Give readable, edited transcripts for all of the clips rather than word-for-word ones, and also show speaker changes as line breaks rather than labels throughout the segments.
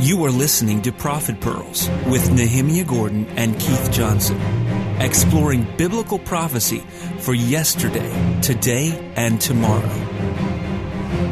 You are listening to Prophet Pearls with Nehemiah Gordon and Keith Johnson, exploring biblical prophecy for yesterday, today, and tomorrow.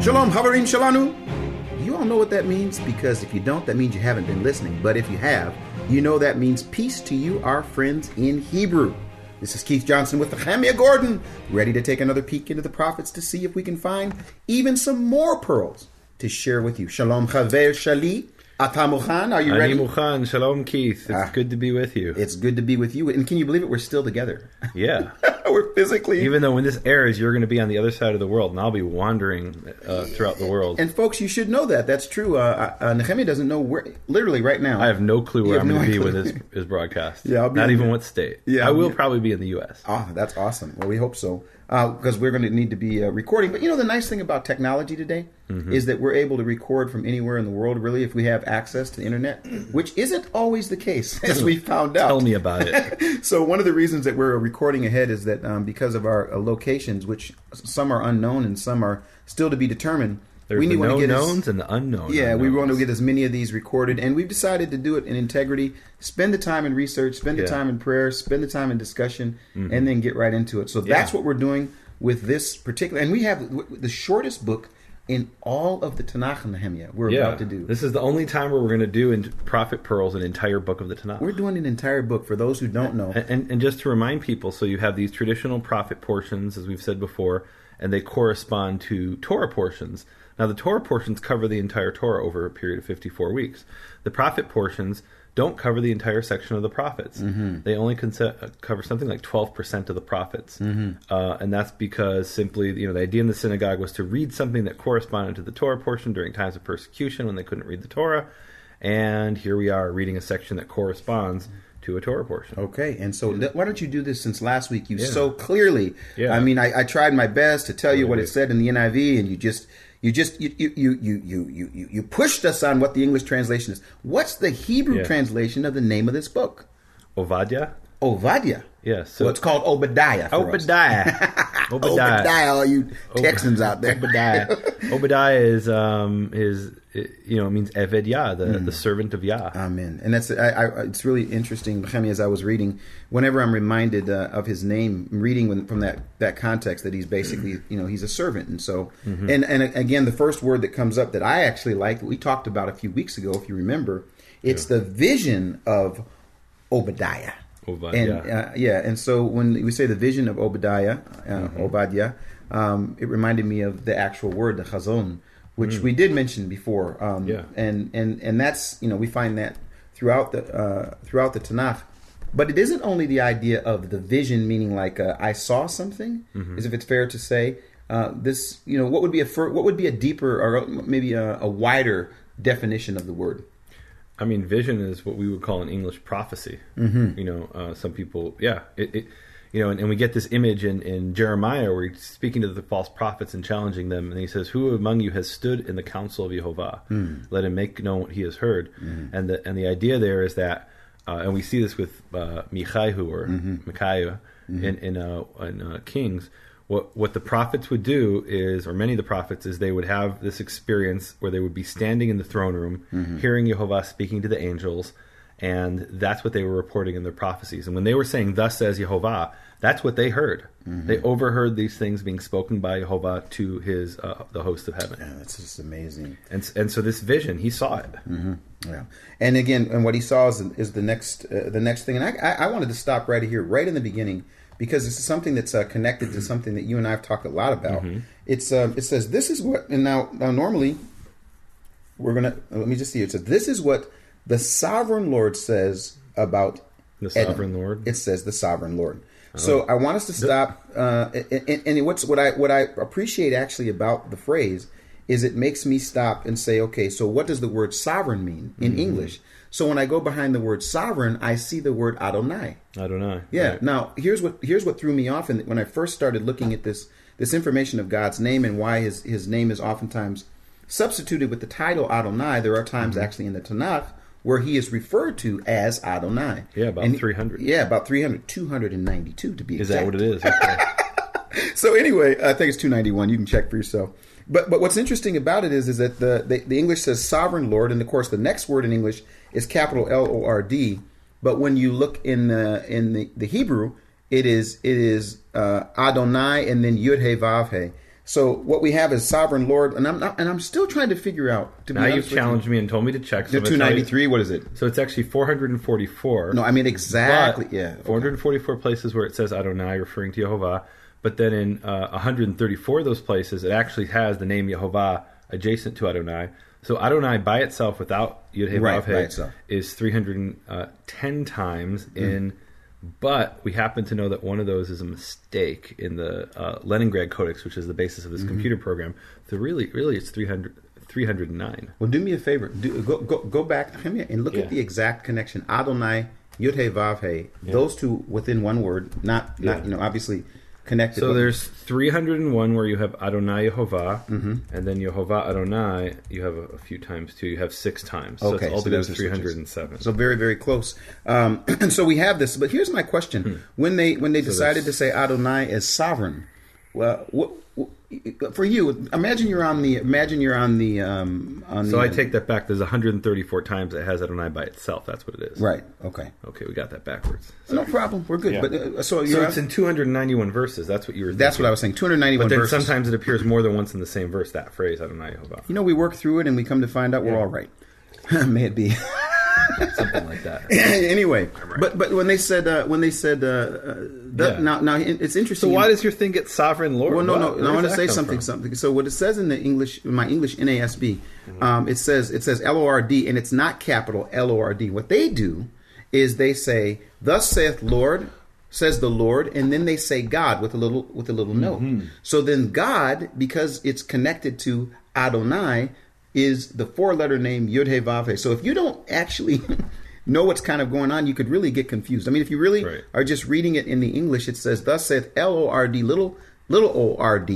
Shalom, Havarim Shalanu. You all know what that means? Because if you don't, that means you haven't been listening. But if you have, you know that means peace to you, our friends in Hebrew. This is Keith Johnson with Nehemiah Gordon, ready to take another peek into the prophets to see if we can find even some more pearls to share with you. Shalom, Chaver Shali. Ata Mukhan, are you ready?
Ani Mukhan, Shalom Keith. It's good to be with you.
It's good to be with you. And can you believe it? We're still together.
Yeah.
We're physically...
Even though when this airs, you're going to be on the other side of the world, and I'll be wandering throughout the world.
And folks, you should know that. That's true. Nehemiah doesn't know where... Literally right now.
I have no clue where I'm going to be when this is broadcast.
Yeah, I'll be
Not even what state.
Yeah,
I will probably be in the U.S.
Oh, that's awesome. Well, we hope so. Because we're going to need to be recording. But you know, the nice thing about technology today is that we're able to record from anywhere in the world, really, if we have access to the internet, which isn't always the case, as we found out.
Tell me about it.
So one of the reasons that we're recording ahead is that because of our locations, which some are unknown and some are still to be determined,
There's the known knowns and the unknown.
Yeah,
unknowns.
We want to get as many of these recorded, and we've decided to do it in integrity, spend the time in research, spend the time in prayer, spend the time in discussion, and then get right into it. So that's what we're doing with this particular, and we have the shortest book in all of the Tanakh and Nehemiah we're about to do.
This is the only time where we're going to do in Prophet Pearls an entire book of the Tanakh.
We're doing an entire book for those who don't know.
And just to remind people, so you have these traditional prophet portions, as we've said before, and they correspond to Torah portions. Now, the Torah portions cover the entire Torah over a period of 54 weeks. The prophet portions don't cover the entire section of the prophets. They only cover something like 12% of the prophets. And that's because simply, the idea in the synagogue was to read something that corresponded to the Torah portion during times of persecution when they couldn't read the Torah. And here we are reading a section that corresponds to a Torah portion.
Okay, and so why don't you do this since last week? You so clearly,
Yeah.
I mean, I tried my best to tell you what it said in the NIV, and you pushed us on what the English translation is. What's the Hebrew translation of the name of this book?
Obadiah?
Obadiah.
Yes.
So it's called Obadiah.
Obadiah.
Obadiah, all you Texans out there.
Obadiah is it means Eved Yah, the servant of Yah.
Amen. And that's it's really interesting, Nehemiah, as I was reading, whenever I'm reminded of his name, reading from that context, that he's basically, he's a servant. And so, and again, the first word that comes up that I actually like, that we talked about a few weeks ago, if you remember, it's the vision of Obadiah. And so when we say the vision of Obadiah, Obadiah, it reminded me of the actual word, the chazon, which we did mention before. And that's, we find that throughout the Tanakh. But it isn't only the idea of the vision, meaning like I saw something, as if it's fair to say. This, what would be a deeper or maybe a wider definition of the word?
I mean, vision is what we would call in English prophecy. Some people, and we get this image in Jeremiah where he's speaking to the false prophets and challenging them, and he says, "Who among you has stood in the counsel of Yehovah? Let him make known what he has heard." And the idea there is that, and we see this with Micaiah in Kings. What the prophets would do is, or many of the prophets, is they would have this experience where they would be standing in the throne room, hearing Yehovah speaking to the angels, and that's what they were reporting in their prophecies. And when they were saying, "Thus says Yehovah," that's what they heard. They overheard these things being spoken by Yehovah to his the host of heaven.
Yeah, that's just amazing.
And so this vision, he saw it.
Yeah, and again, and what he saw is the next thing. And I wanted to stop right here, right in the beginning, because this is something that's connected to something that you and I have talked a lot about. It says, this is what, and now normally, let me just see. It says, this is what the sovereign Lord says about
the sovereign Lord.
It says the sovereign Lord. So I want us to stop. And what I appreciate actually about the phrase is it makes me stop and say, okay, so what does the word sovereign mean in English? So when I go behind the word sovereign, I see the word Adonai.
Adonai.
Yeah.
Right.
Now here's what threw me off, and when I first started looking at this information of God's name and why his name is oftentimes substituted with the title Adonai. There are times actually in the Tanakh where he is referred to as Adonai.
Yeah, about 300.
Yeah, about 300, 292 to be exact.
Is that what it is? Okay.
So anyway, I think it's 291. You can check for yourself. But what's interesting about it is that the English says sovereign Lord, and of course the next word in English is capital Lord. But when you look in the Hebrew, it is Adonai and then Yud He Vav He. So what we have is sovereign Lord, and I'm still trying to figure out. To
now you've challenged me and told me to check.
So 293. What is it?
So it's actually 444.
No, I mean exactly. Yeah,
444 places where it says Adonai, referring to Yehovah. But then in 134 of those places, it actually has the name Yehovah adjacent to Adonai. So Adonai by itself, without Yud He Vav He, is 310 times in. But we happen to know that one of those is a mistake in the Leningrad Codex, which is the basis of this computer program. So really, it's 309.
Well, do me a favor. Go back and look at the exact connection. Adonai, Yud He Vav He. Those two within one word, not obviously connected.
So there's 301 where you have Adonai Yehovah, and then Yehovah Adonai you have a few times too. You have 6 times. So it's altogether 307.
So very, very close. And so we have this. But here's my question: when they decided to say Adonai as sovereign, well, for you, imagine you're on the.
So I take that back. There's 134 times it has Adonai by itself. That's what it is.
Right. Okay,
we got that backwards.
No problem. We're good.
Yeah.
But
so it's in 291 verses. That's what you were.
That's what I was saying. 291
but then
verses.
Sometimes it appears more than once in the same verse. That phrase Adonai Yehovah.
We work through it and we come to find out we're all right. May it be.
Something like that.
Anyway, right. but when they said now it's interesting.
So why does your thing get sovereign Lord?
Well, no. I want to say something. So what it says in my English NASB, it says Lord, and it's not capital Lord. What they do is they say, "Thus saith Lord," says the Lord, and then they say God with a little note. So then God, because it's connected to Adonai, is the 4-letter name Yud He Vav He. So if you don't actually know what's kind of going on, you could really get confused. I mean, if you really are just reading it in the English, it says, "Thus saith Lord, little ord,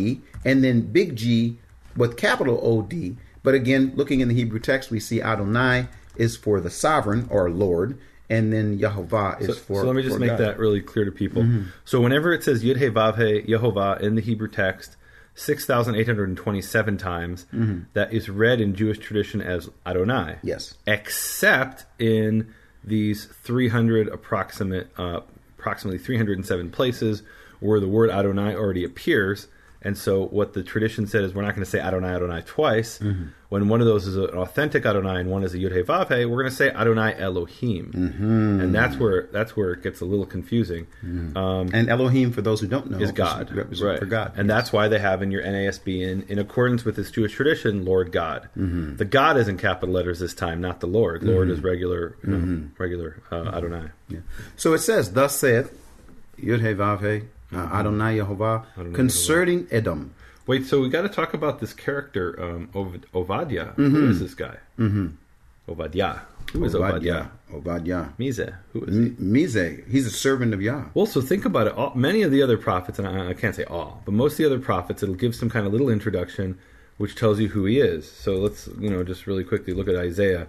and then big G with capital OD." But again, looking in the Hebrew text, we see Adonai is for the sovereign or Lord, and then Yehovah is for.
So let me just make that really clear to people. So whenever it says Yud He Vav He Yehovah in the Hebrew text, 6,827 times, that is read in Jewish tradition as Adonai.
Yes.
Except in these approximately 307 places where the word Adonai already appears. And so what the tradition said is we're not going to say Adonai twice. When one of those is an authentic Adonai and one is a Yud He Vav He, we're going to say Adonai Elohim. And that's where it gets a little confusing.
And Elohim, for those who don't know,
is God.
Right. For God.
And that's why they have in your NASB, in accordance with this Jewish tradition, Lord God. The God is in capital letters this time, not the Lord. Lord is regular Adonai.
Yeah. So it says, "Thus saith Yud He Vav He, Adonai Yehovah, concerning Edom."
Wait, so we got to talk about this character, Ovadia. Who is this guy? Ovadia. Who is Ovadia?
Ovadia.
Mize. Who is he?
Mize. He's a servant of Yah.
Well, so think about it. Many of the other prophets, and I can't say all, but most of the other prophets, it'll give some kind of little introduction which tells you who he is. So let's, just really quickly look at Isaiah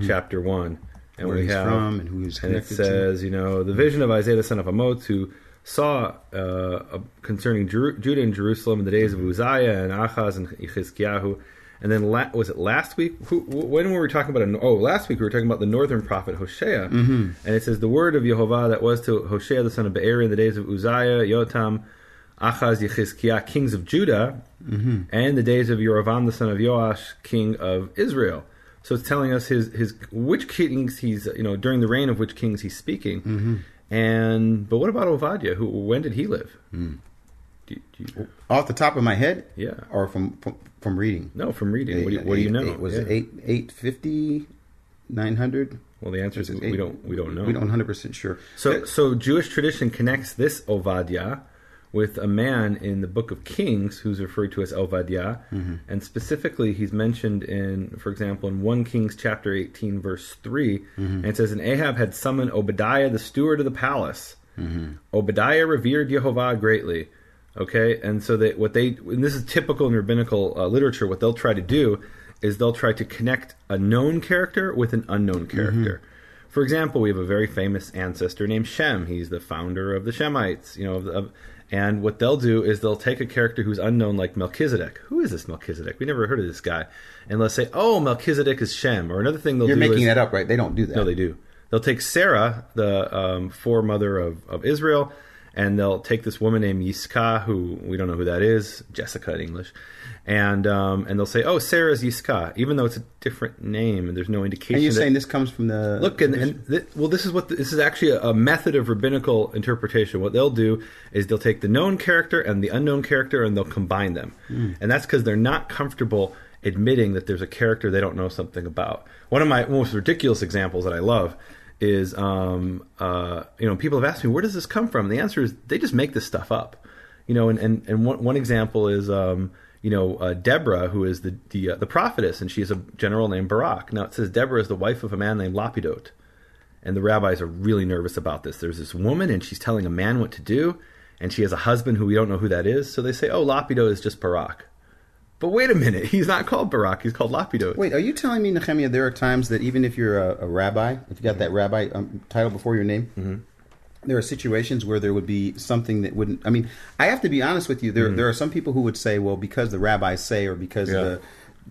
chapter 1. And
where he's from and who he's connected to.
And it says, the vision of Isaiah the son of Amoz, who saw concerning Judah and Jerusalem in the days of Uzziah and Achaz and Chizkiyahu. And then was it last week? When were we talking about? Last week we were talking about the northern prophet Hosea. And it says, the word of Yehovah that was to Hosea the son of Be'eri in the days of Uzziah, Yotam, Achaz, Chizkiah, kings of Judah, and the days of Yerovam the son of Joash, king of Israel. So it's telling us his which kings he's during the reign of which kings he's speaking. But what about Ovadia? When did he live?
Off the top of my head?
Yeah.
Or from reading?
No, from reading. What do you know?
Was it 850, 900?
Well, the answer is we don't know.
We don't 100% sure.
So Jewish tradition connects this Ovadia with a man in the book of Kings who's referred to as Ovadia, and specifically he's mentioned for example, in 1 Kings chapter 18 verse 3, and it says, "And Ahab had summoned Obadiah the steward of the palace. Obadiah revered Yehovah greatly." Okay, and so and this is typical in rabbinical literature, what they'll try to do is they'll try to connect a known character with an unknown character. For example, we have a very famous ancestor named Shem. He's the founder of the Shemites, And what they'll do is they'll take a character who's unknown, like Melchizedek. Who is this Melchizedek? We never heard of this guy. And let's say, oh, Melchizedek is Shem. Or another thing they'll
You're
do
making
is,
that up, right? They don't do that.
No, they do. They'll take Sarah, the foremother of Israel, and they'll take this woman named Yiscah, who we don't know who that is, Jessica in English, and they'll say, oh, Sarah's Yiscah, even though it's a different name and there's no indication.
And you're saying this comes from the
look, this is actually a method of rabbinical interpretation. What they'll do is they'll take the known character and the unknown character and they'll combine them, and that's because they're not comfortable admitting that there's a character they don't know something about. One of my most ridiculous examples that I love is, people have asked me, where does this come from? And the answer is they just make this stuff up. And one example is, Deborah, who is the prophetess, and she is a general named Barak. Now it says Deborah is the wife of a man named Lapidot. And the rabbis are really nervous about this. There's this woman, and she's telling a man what to do, and she has a husband who we don't know who that is. So they say, oh, Lapidot is just Barak. But wait a minute, he's not called Barak, he's called Lapidot.
Wait, are you telling me, Nehemiah, there are times that even if you're a rabbi, if you got that rabbi title before your name, there are situations where there would be something that wouldn't... I mean, I have to be honest with you, there are some people who would say, well, because the rabbis say, or because the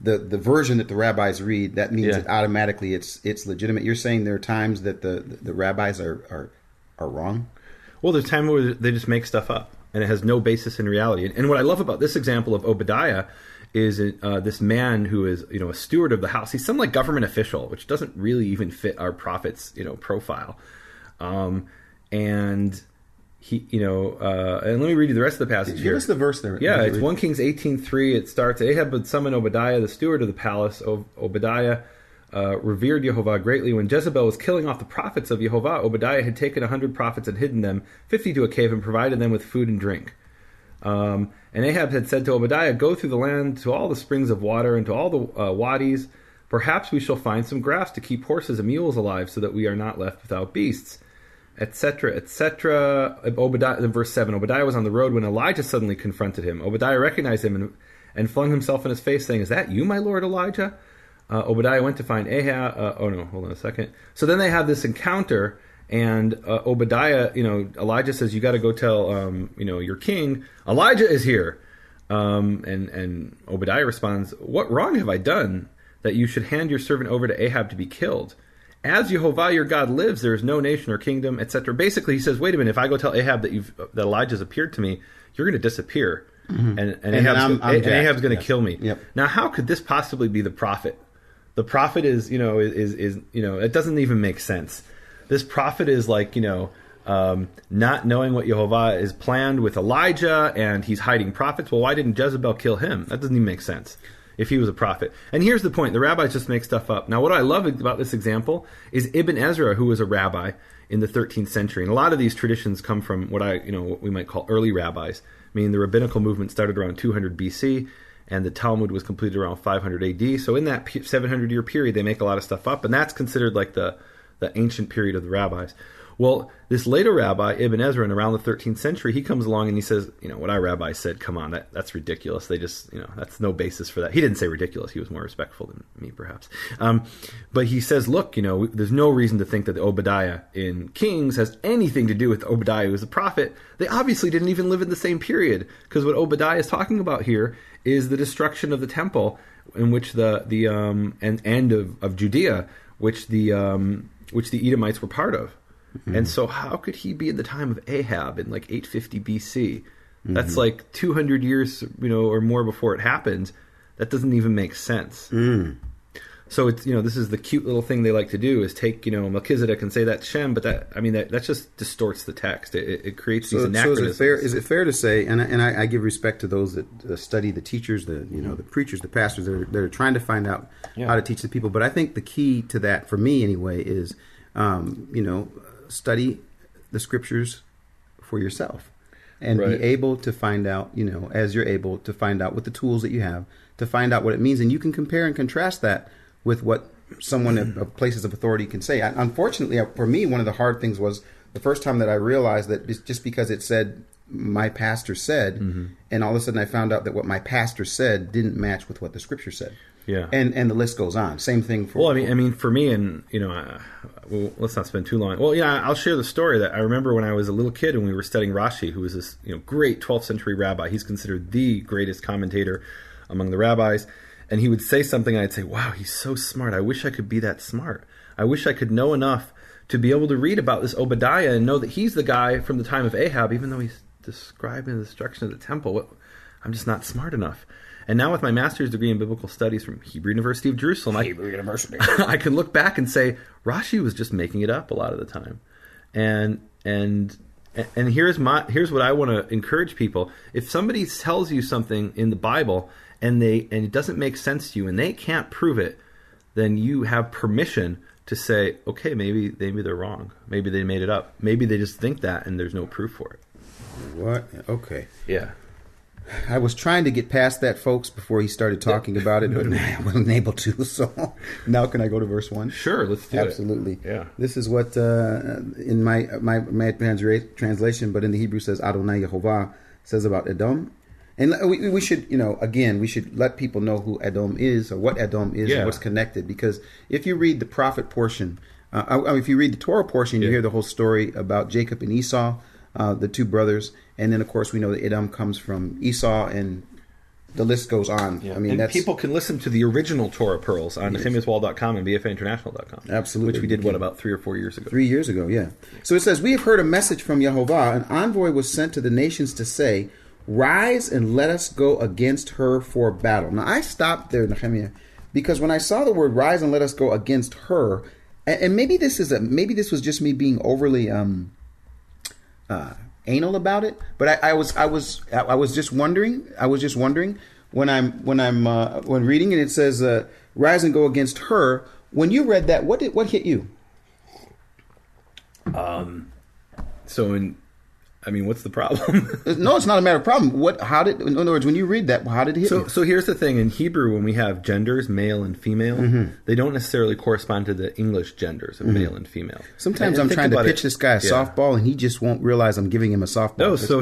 version that the rabbis read, that means that automatically it's legitimate. You're saying there are times that the rabbis are wrong?
Well, there's times where they just make stuff up, and it has no basis in reality. And what I love about this example of Obadiah is this man who is, a steward of the house. He's some like government official, which doesn't really even fit our prophet's, profile. And he, and let me read you the rest of the passage here.
Give us the verse there.
Yeah, it's 1 Kings 18:3. It starts, Ahab would summon Obadiah, the steward of the palace. Obadiah revered Yehovah greatly. When Jezebel was killing off the prophets of Yehovah, Obadiah had taken 100 prophets and hidden them, 50 to a cave, and provided them with food and drink. And Ahab had said to Obadiah, go through the land to all the springs of water and to all the wadis. Perhaps we shall find some grass to keep horses and mules alive so that we are not left without beasts, etc., etc. Obadiah, in verse 7, Obadiah was on the road when Elijah suddenly confronted him. Obadiah recognized him and flung himself in his face, saying, is that you, my lord Elijah? Obadiah went to find Ahab. Hold on a second. So then they have this encounter. And Obadiah, Elijah says, you got to go tell, your king, Elijah is here. And Obadiah responds, what wrong have I done that you should hand your servant over to Ahab to be killed? As Yehovah your God lives, there is no nation or kingdom, etc. Basically, he says, wait a minute, if I go tell Ahab that Elijah's appeared to me, you're going to disappear. And Ahab's going to kill me.
Yep.
Now, how could this possibly be the prophet? The prophet is it doesn't even make sense. This prophet is like, not knowing what Yehovah is planned with Elijah, and he's hiding prophets. Well, why didn't Jezebel kill him? That doesn't even make sense if he was a prophet. And here's the point. The rabbis just make stuff up. Now, what I love about this example is Ibn Ezra, who was a rabbi in the 13th century. And a lot of these traditions come from what we might call early rabbis, meaning the rabbinical movement started around 200 BC, and the Talmud was completed around 500 AD. So in that 700-year period, they make a lot of stuff up, and that's considered like the ancient period of the rabbis. Well, this later rabbi, Ibn Ezra, in around the 13th century, he comes along and he says, what our rabbi said, come on, that's ridiculous. They just, that's no basis for that. He didn't say ridiculous. He was more respectful than me, perhaps. But he says, look, there's no reason to think that the Obadiah in Kings has anything to do with Obadiah, who is a prophet. They obviously didn't even live in the same period, because what Obadiah is talking about here is the destruction of the temple, in which the end of Judea, which the Edomites were part of. Mm-hmm. And so how could he be in the time of Ahab in like 850 BC? That's like 200 years, or more before it happened. That doesn't even make sense. So it's, this is the cute little thing they like to do, is take, Melchizedek and say that's Shem, but that just distorts the text. It creates these anachronisms.
So is it fair to say, and I give respect to those that study, the teachers, the preachers, the pastors that are trying to find out how to teach the people. But I think the key to that, for me anyway, is, study the scriptures for yourself. And be able to find out, as you're able to find out with the tools that you have, to find out what it means. And you can compare and contrast that with what someone of places of authority can say. Unfortunately, for me, one of the hard things was the first time that I realized that just because it said, my pastor said, and all of a sudden I found out that what my pastor said didn't match with what the scripture said.
Yeah.
and the list goes on. Same thing for.
Well, I mean, for me, and well, let's not spend too long. Well, yeah, I'll share the story that I remember when I was a little kid and we were studying Rashi, who was this great 12th century rabbi. He's considered the greatest commentator among the rabbis, and he would say something, and I'd say, "Wow, he's so smart. I wish I could be that smart. I wish I could know enough to be able to read about this Obadiah and know that he's the guy from the time of Ahab, even though he's describing the destruction of the temple. I'm just not smart enough." And now with my master's degree in biblical studies from Hebrew University of Jerusalem, I can look back and say Rashi was just making it up a lot of the time. And here's what I want to encourage people: if somebody tells you something in the Bible and it doesn't make sense to you and they can't prove it, then you have permission to say, okay, maybe they're wrong. Maybe they made it up. Maybe they just think that and there's no proof for it.
What? Okay.
Yeah.
I was trying to get past that, folks, before he started talking about it, but I wasn't able to. So now can I go to verse 1?
Sure, let's do
Absolutely.
it. Yeah.
This is what in my translation, but in the Hebrew says Adonai Yehovah, says about Edom. And we should, again, we should let people know who Edom is or what Edom is and what's connected. Because if you read the prophet portion, if you read the Torah portion, you hear the whole story about Jacob and Esau, the two brothers. And then, of course, we know that Edom comes from Esau, and the list goes on.
Yeah.
I mean,
and people can listen to the original Torah Pearls on nehemiaswall.com and bfainternational.com.
Absolutely.
Which we did, about 3 or 4 years ago?
3 years ago, yeah. So it says, "We have heard a message from Yehovah. An envoy was sent to the nations to say, 'Rise and let us go against her for battle.'" Now, I stopped there, Nehemiah, because when I saw the word "rise and let us go against her," and maybe this was just me being overly anal about it, but I was just wondering. When reading it, it says "rise and go against her." When you read that, what hit you?
What's the problem?
No, it's not a matter of problem. In other words, when you read that, how did it hit you?
So here's the thing. In Hebrew, when we have genders, male and female, they don't necessarily correspond to the English genders of male and female.
Sometimes I'm trying to pitch this guy a softball, and he just won't realize I'm giving him a softball.
No, so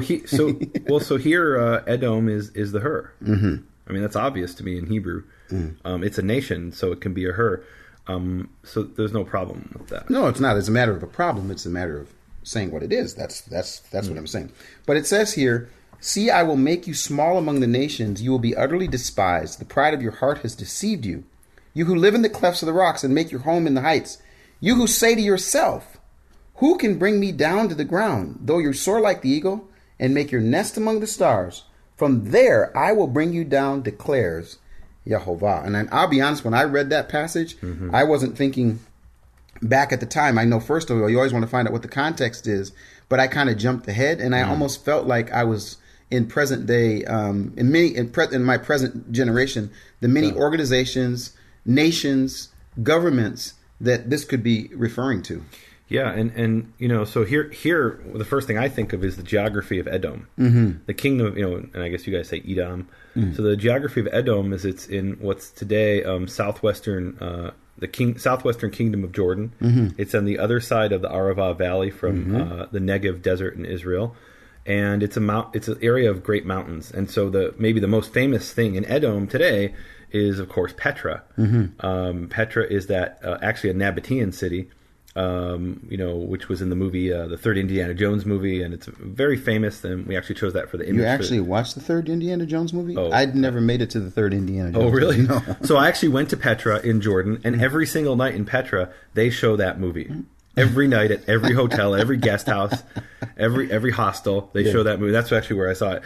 here Edom is the her. Mm-hmm. I mean, that's obvious to me in Hebrew. It's a nation, so it can be a her. So there's no problem with that.
No, it's not. It's a matter of a problem. It's a matter of saying what it is. That's what I'm saying. But it says here, "See, I will make you small among the nations. You will be utterly despised. The pride of your heart has deceived you. You who live in the clefts of the rocks and make your home in the heights. You who say to yourself, 'Who can bring me down to the ground?' Though you soar like the eagle and make your nest among the stars, from there I will bring you down, declares Yehovah." And I'll be honest, when I read that passage, I wasn't thinking back at the time. I know, first of all, you always want to find out what the context is, but I kind of jumped ahead, and I almost felt like I was in present day, in my present generation, the many organizations, nations, governments that this could be referring to.
Yeah, and so here the first thing I think of is the geography of Edom, the kingdom of, and I guess you guys say Edom. So the geography of Edom is it's in what's today southwestern kingdom of Jordan. It's on the other side of the Arava Valley from the Negev desert in Israel, and it's an area of great mountains. And so maybe the most famous thing in Edom today is, of course, Petra. Petra is actually a Nabatean city. Which was in the movie, the third Indiana Jones movie, and it's very famous. And we actually chose that for the image.
You actually watched the third Indiana Jones movie? Oh, I'd never made it to the third Indiana Jones.
Oh, really?
Movie. No.
So I actually went to Petra in Jordan, and every single night in Petra, they show that movie. Every night at every hotel, every guest house, every hostel, they show that movie. That's actually where I saw it.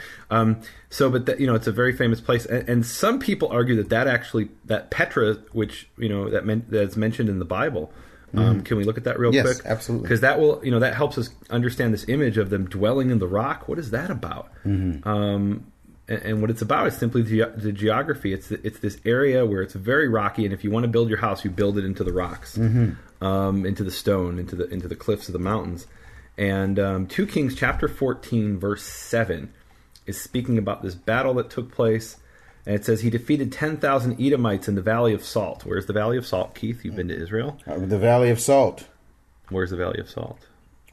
It's a very famous place, and some people argue that Petra, which that's mentioned in the Bible. Can we look at that real quick?
Yes, absolutely.
Because that will, that helps us understand this image of them dwelling in the rock. What is that about? And what it's about is simply the geography. It's this area where it's very rocky, and if you want to build your house, you build it into the rocks, into the stone, into the cliffs of the mountains. And 2 Kings chapter 14 verse 7 is speaking about this battle that took place. And it says he defeated 10,000 Edomites in the Valley of Salt. Where's the Valley of Salt, Keith? You've been to Israel?
The Valley of Salt.
Where's the Valley of Salt?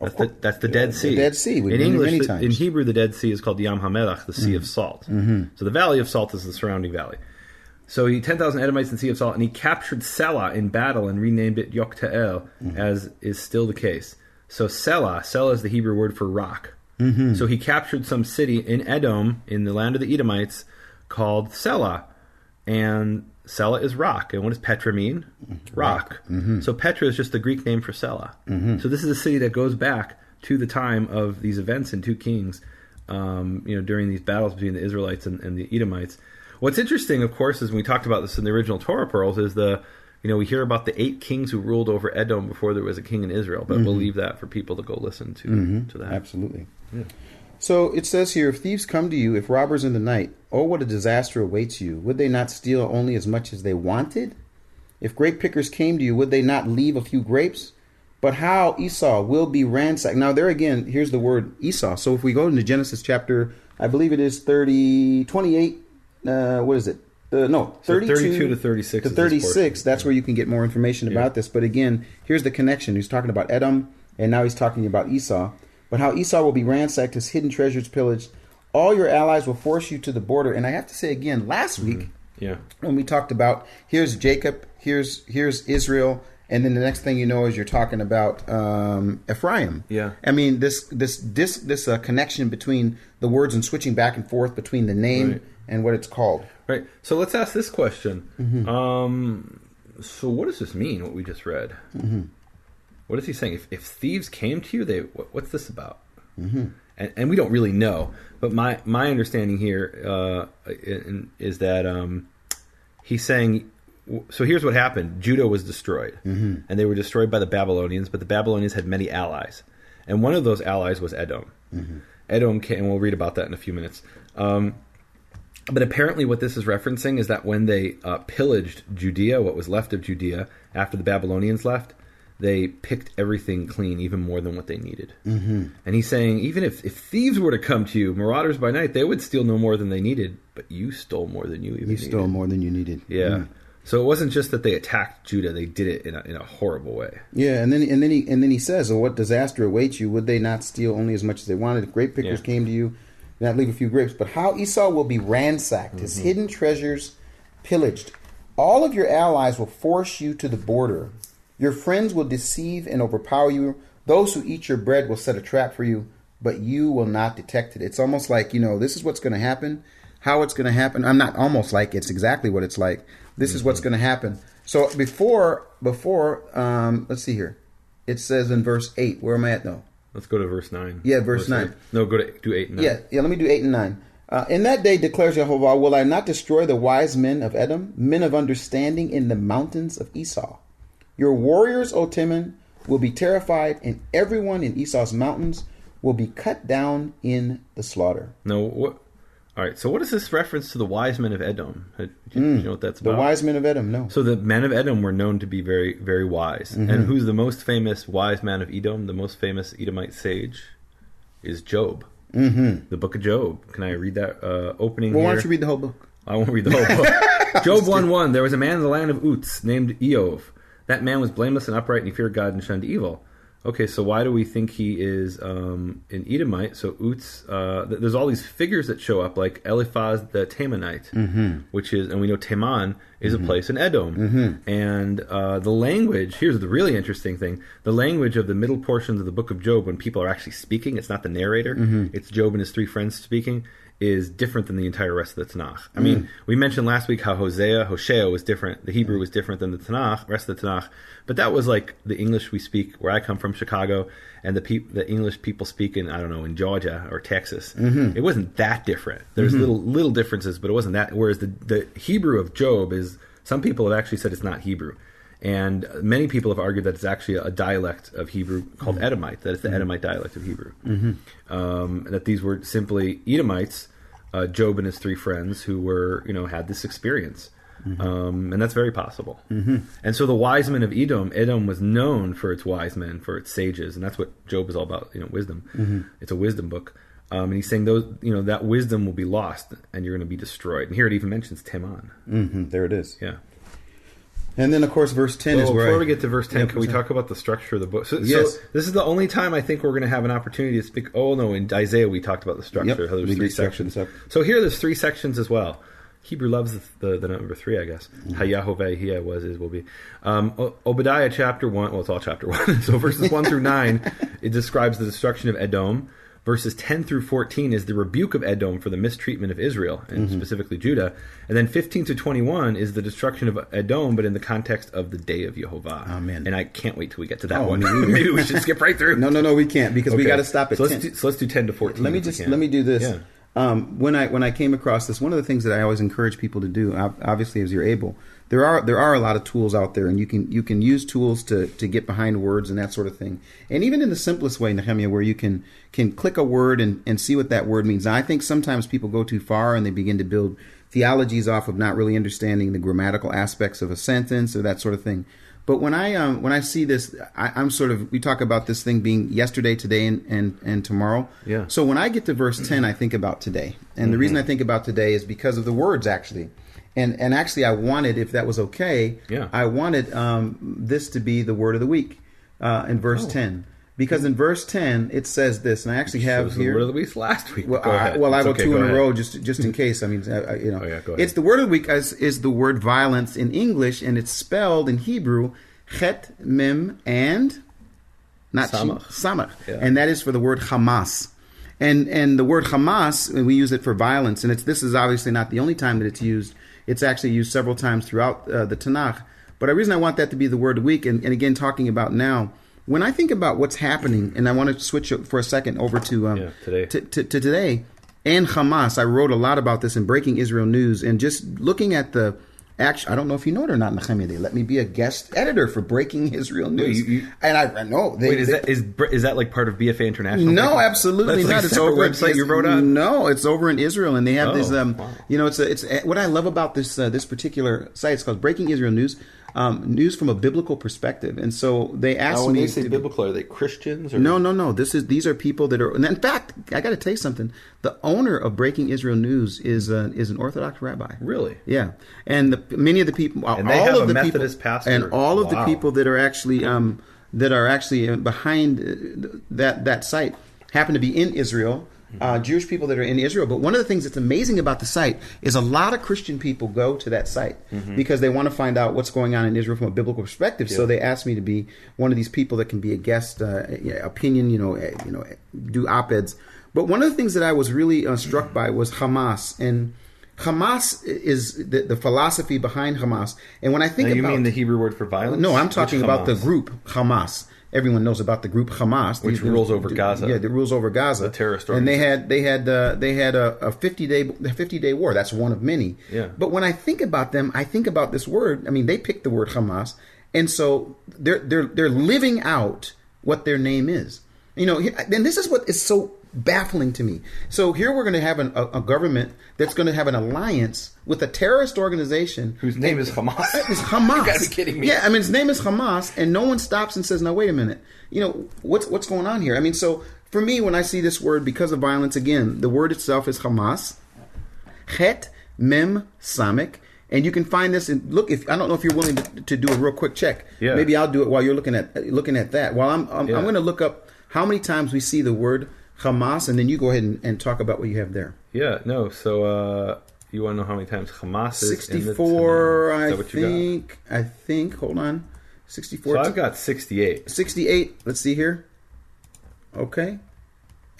That's the Dead Sea.
The Dead Sea.
In English, in Hebrew, the Dead Sea is called Yam HaMelech, the Sea of Salt. So the Valley of Salt is the surrounding valley. So he 10,000 Edomites in the Sea of Salt, and he captured Selah in battle and renamed it Yokta'el, as is still the case. So Selah is the Hebrew word for rock. So he captured some city in Edom, in the land of the Edomites, called Selah. And Selah is rock. And what does Petra mean? Rock. So Petra is just the Greek name for Selah. So this is a city that goes back to the time of these events in 2 Kings, during these battles between the Israelites and the Edomites. What's interesting, of course, is when we talked about this in the original Torah Pearls, is we hear about the 8 kings who ruled over Edom before there was a king in Israel, but we'll leave that for people to go listen to that.
Absolutely.
Yeah.
So it says here, if thieves come to you, if robbers in the night, oh, what a disaster awaits you. Would they not steal only as much as they wanted? If grape pickers came to you, would they not leave a few grapes? But how Esau will be ransacked. Now there again, here's the word Esau. So if we go into Genesis chapter, I believe it is 28, what is it? 32
to 36.
To 36, that's where you can get more information about this. But again, here's the connection. He's talking about Edom, and now he's talking about Esau. But how Esau will be ransacked, his hidden treasures pillaged. All your allies will force you to the border. And I have to say again, last week, when we talked about, here's Jacob, here's Israel, and then the next thing you know is you're talking about Ephraim.
Yeah.
I mean, this connection between the words and switching back and forth between the name and what it's called.
Right. So let's ask this question. So what does this mean, what we just read? What is he saying? If thieves came to you, what's this about? And we don't really know. But my understanding here is that he's saying, so here's what happened. Judah was destroyed. And they were destroyed by the Babylonians, but the Babylonians had many allies. And one of those allies was Edom. Edom came, and we'll read about that in a few minutes. But apparently what this is referencing is that when they pillaged Judea, what was left of Judea, after the Babylonians left, they picked everything clean, even more than what they needed. And he's saying, even if thieves were to come to you, marauders by night, they would steal no more than they needed, but you stole more than you even needed.
You stole more than you needed.
Yeah. So it wasn't just that they attacked Judah; they did it in a horrible way.
Yeah, and then he says, "Oh, what disaster awaits you? Would they not steal only as much as they wanted? If grape pickers came to you, not leave a few grapes. But how Esau will be ransacked, his hidden treasures pillaged. All of your allies will force you to the border. Your friends will deceive and overpower you. Those who eat your bread will set a trap for you, but you will not detect it." It's almost like, this is what's going to happen. How it's going to happen. I'm not almost like, it's exactly what it's like. This is what's going to happen. So before, let's see here. It says in verse 8. Where am I at now?
Let's go to verse 9.
Yeah, verse 9.
No, do 8 and 9.
Yeah, let me do 8 and 9. In that day declares Jehovah, will I not destroy the wise men of Edom, men of understanding in the mountains of Esau? Your warriors, O Timon, will be terrified, and everyone in Esau's mountains will be cut down in the slaughter.
No, what? All right, so what is this reference to the wise men of Edom? Do you know what that's about?
The wise men of Edom, no.
So the men of Edom were known to be very, very wise. And who's the most famous wise man of Edom? The most famous Edomite sage is Job. The book of Job. Can I read that opening here?
Why don't you read the whole book? I
won't read the whole book. Job 1:1. There was a man in the land of Uz named Eov. That man was blameless and upright, and he feared God and shunned evil. Okay, so why do we think he is an Edomite? So Uz, there's all these figures that show up, like Eliphaz the Temanite, which is, and we know Teman is a place in Edom. And the language, here's the really interesting thing, the language of the middle portions of the book of Job, when people are actually speaking, it's not the narrator, it's Job and his 3 friends speaking, is different than the entire rest of the Tanakh. I mean, we mentioned last week how Hosea was different. The Hebrew was different than the Tanakh, rest of the Tanakh. But that was like the English we speak, where I come from, Chicago, and the English people speak in, I don't know, in Georgia or Texas. It wasn't that different. There's little differences, but it wasn't that. Whereas the Hebrew of Job is, some people have actually said it's not Hebrew. And many people have argued that it's actually a dialect of Hebrew called Edomite, that it's the Edomite dialect of Hebrew. That these were simply Edomites, Job and his 3 friends, who were, had this experience. And that's very possible. And so the wise men of Edom was known for its wise men, for its sages, and that's what Job is all about, wisdom. It's a wisdom book. And he's saying that wisdom will be lost, and you're going to be destroyed. And here it even mentions Teman.
There it is.
Yeah.
And then, of course, verse 10 is where...
Before we get to verse 10, can we talk about the structure of the book? So this is the only time I think we're going to have an opportunity to speak... Oh, no, in Isaiah we talked about the structure, how there's 3 sections. So here there's 3 sections as well. Hebrew loves the number 3, I guess. Hayahoveh, he was, is, will be. Obadiah chapter 1, well, it's all chapter 1. So verses 1 through 9, it describes the destruction of Edom. Verses 10 through 14 is the rebuke of Edom for the mistreatment of Israel, and specifically Judah. And then 15 to 21 is the destruction of Edom, but in the context of the day of Yehovah.
Amen.
And I can't wait till we get to that one. Maybe we should skip right through.
No, we can't, because we got to stop at 10.
So let's do 10 to 14.
Let me do this.
Yeah.
When I came across this, one of the things that I always encourage people to do, obviously as you're able, there are a lot of tools out there, and you can use tools to get behind words and that sort of thing. And even in the simplest way, Nehemiah, where you can click a word and see what that word means. Now, I think sometimes people go too far and they begin to build theologies off of not really understanding the grammatical aspects of a sentence or that sort of thing. But when I see this, I'm sort of, we talk about this thing being yesterday, today, and tomorrow.
Yeah.
So when I get to verse 10, I think about today. And the reason I think about today is because of the words, actually. And actually, I wanted, if that was okay, I wanted this to be the word of the week in verse 10. Because in verse 10, it says this, and I actually have here.
The word of the week last week.
Well, I go two in a row just in case. I mean,
go ahead.
It's the word of the week is the word violence in English, and it's spelled in Hebrew, chet, mem, and not samach.
Yeah.
And that is for the word Hamas. And the word Hamas, we use it for violence, and this is obviously not the only time that it's used. It's actually used several times throughout the Tanakh. But the reason I want that to be the word of the week, and again, talking about now, when I think about what's happening, and I want to switch for a second over to
today.
To today, and Hamas, I wrote a lot about this in Breaking Israel News, and just looking at the actually, I don't know if you know it or not, Nehemiah. They let me be a guest editor for Breaking Israel News, and I know.
Is that like part of BFA International?
No, absolutely
not.
It's over
website you wrote on.
No, it's over in Israel, and they have this. It's what I love about this particular site. It's called Breaking Israel News. News from a biblical perspective, and so they asked me.
When they say biblical, are they Christians? Or?
No. These are people that are. And in fact, I got to tell you something. The owner of Breaking Israel News is an Orthodox rabbi.
Really?
Yeah, and many of the people,
and they have a Methodist pastor,
and all of the people that are actually behind that site happen to be in Israel. Jewish people that are in Israel. But one of the things that's amazing about the site is a lot of Christian people go to that site because they want to find out what's going on in Israel from a biblical perspective. Yeah. So they asked me to be one of these people that can be a guest opinion, do op-eds. But one of the things that I was really struck by was Hamas. And Hamas is the philosophy behind Hamas. And when I think
you mean the Hebrew word for violence?
No, I'm talking about the group Hamas. Everyone knows about the group Hamas,
which rules over Gaza.
Yeah, that rules over Gaza.
The terrorist
organization. And they had a 50-day war. That's one of many.
Yeah.
But when I think about them, I think about this word. I mean, they picked the word Hamas, and so they're living out what their name is. And this is what is so baffling to me. So here we're going to have a government that's going to have an alliance with a terrorist organization
whose name is Hamas.
It's Hamas.
You got to be kidding me.
Yeah, I mean, his name is Hamas, and no one stops and says, "Now wait a minute. What's going on here?" I mean, so for me, when I see this word, because of violence, again, the word itself is Hamas, Chet Mem Samek. And you can find this. Look, I don't know if you're willing to do a real quick check.
Yeah.
Maybe I'll do it while you're looking at that. While I'm going to look up how many times we see the word Hamas, and then you go ahead and talk about what you have there.
Yeah, no. So you want to know how many times Hamas is
64,
in the
I think. Hold on. 64.
So I've got 68.
68. Let's see here. Okay.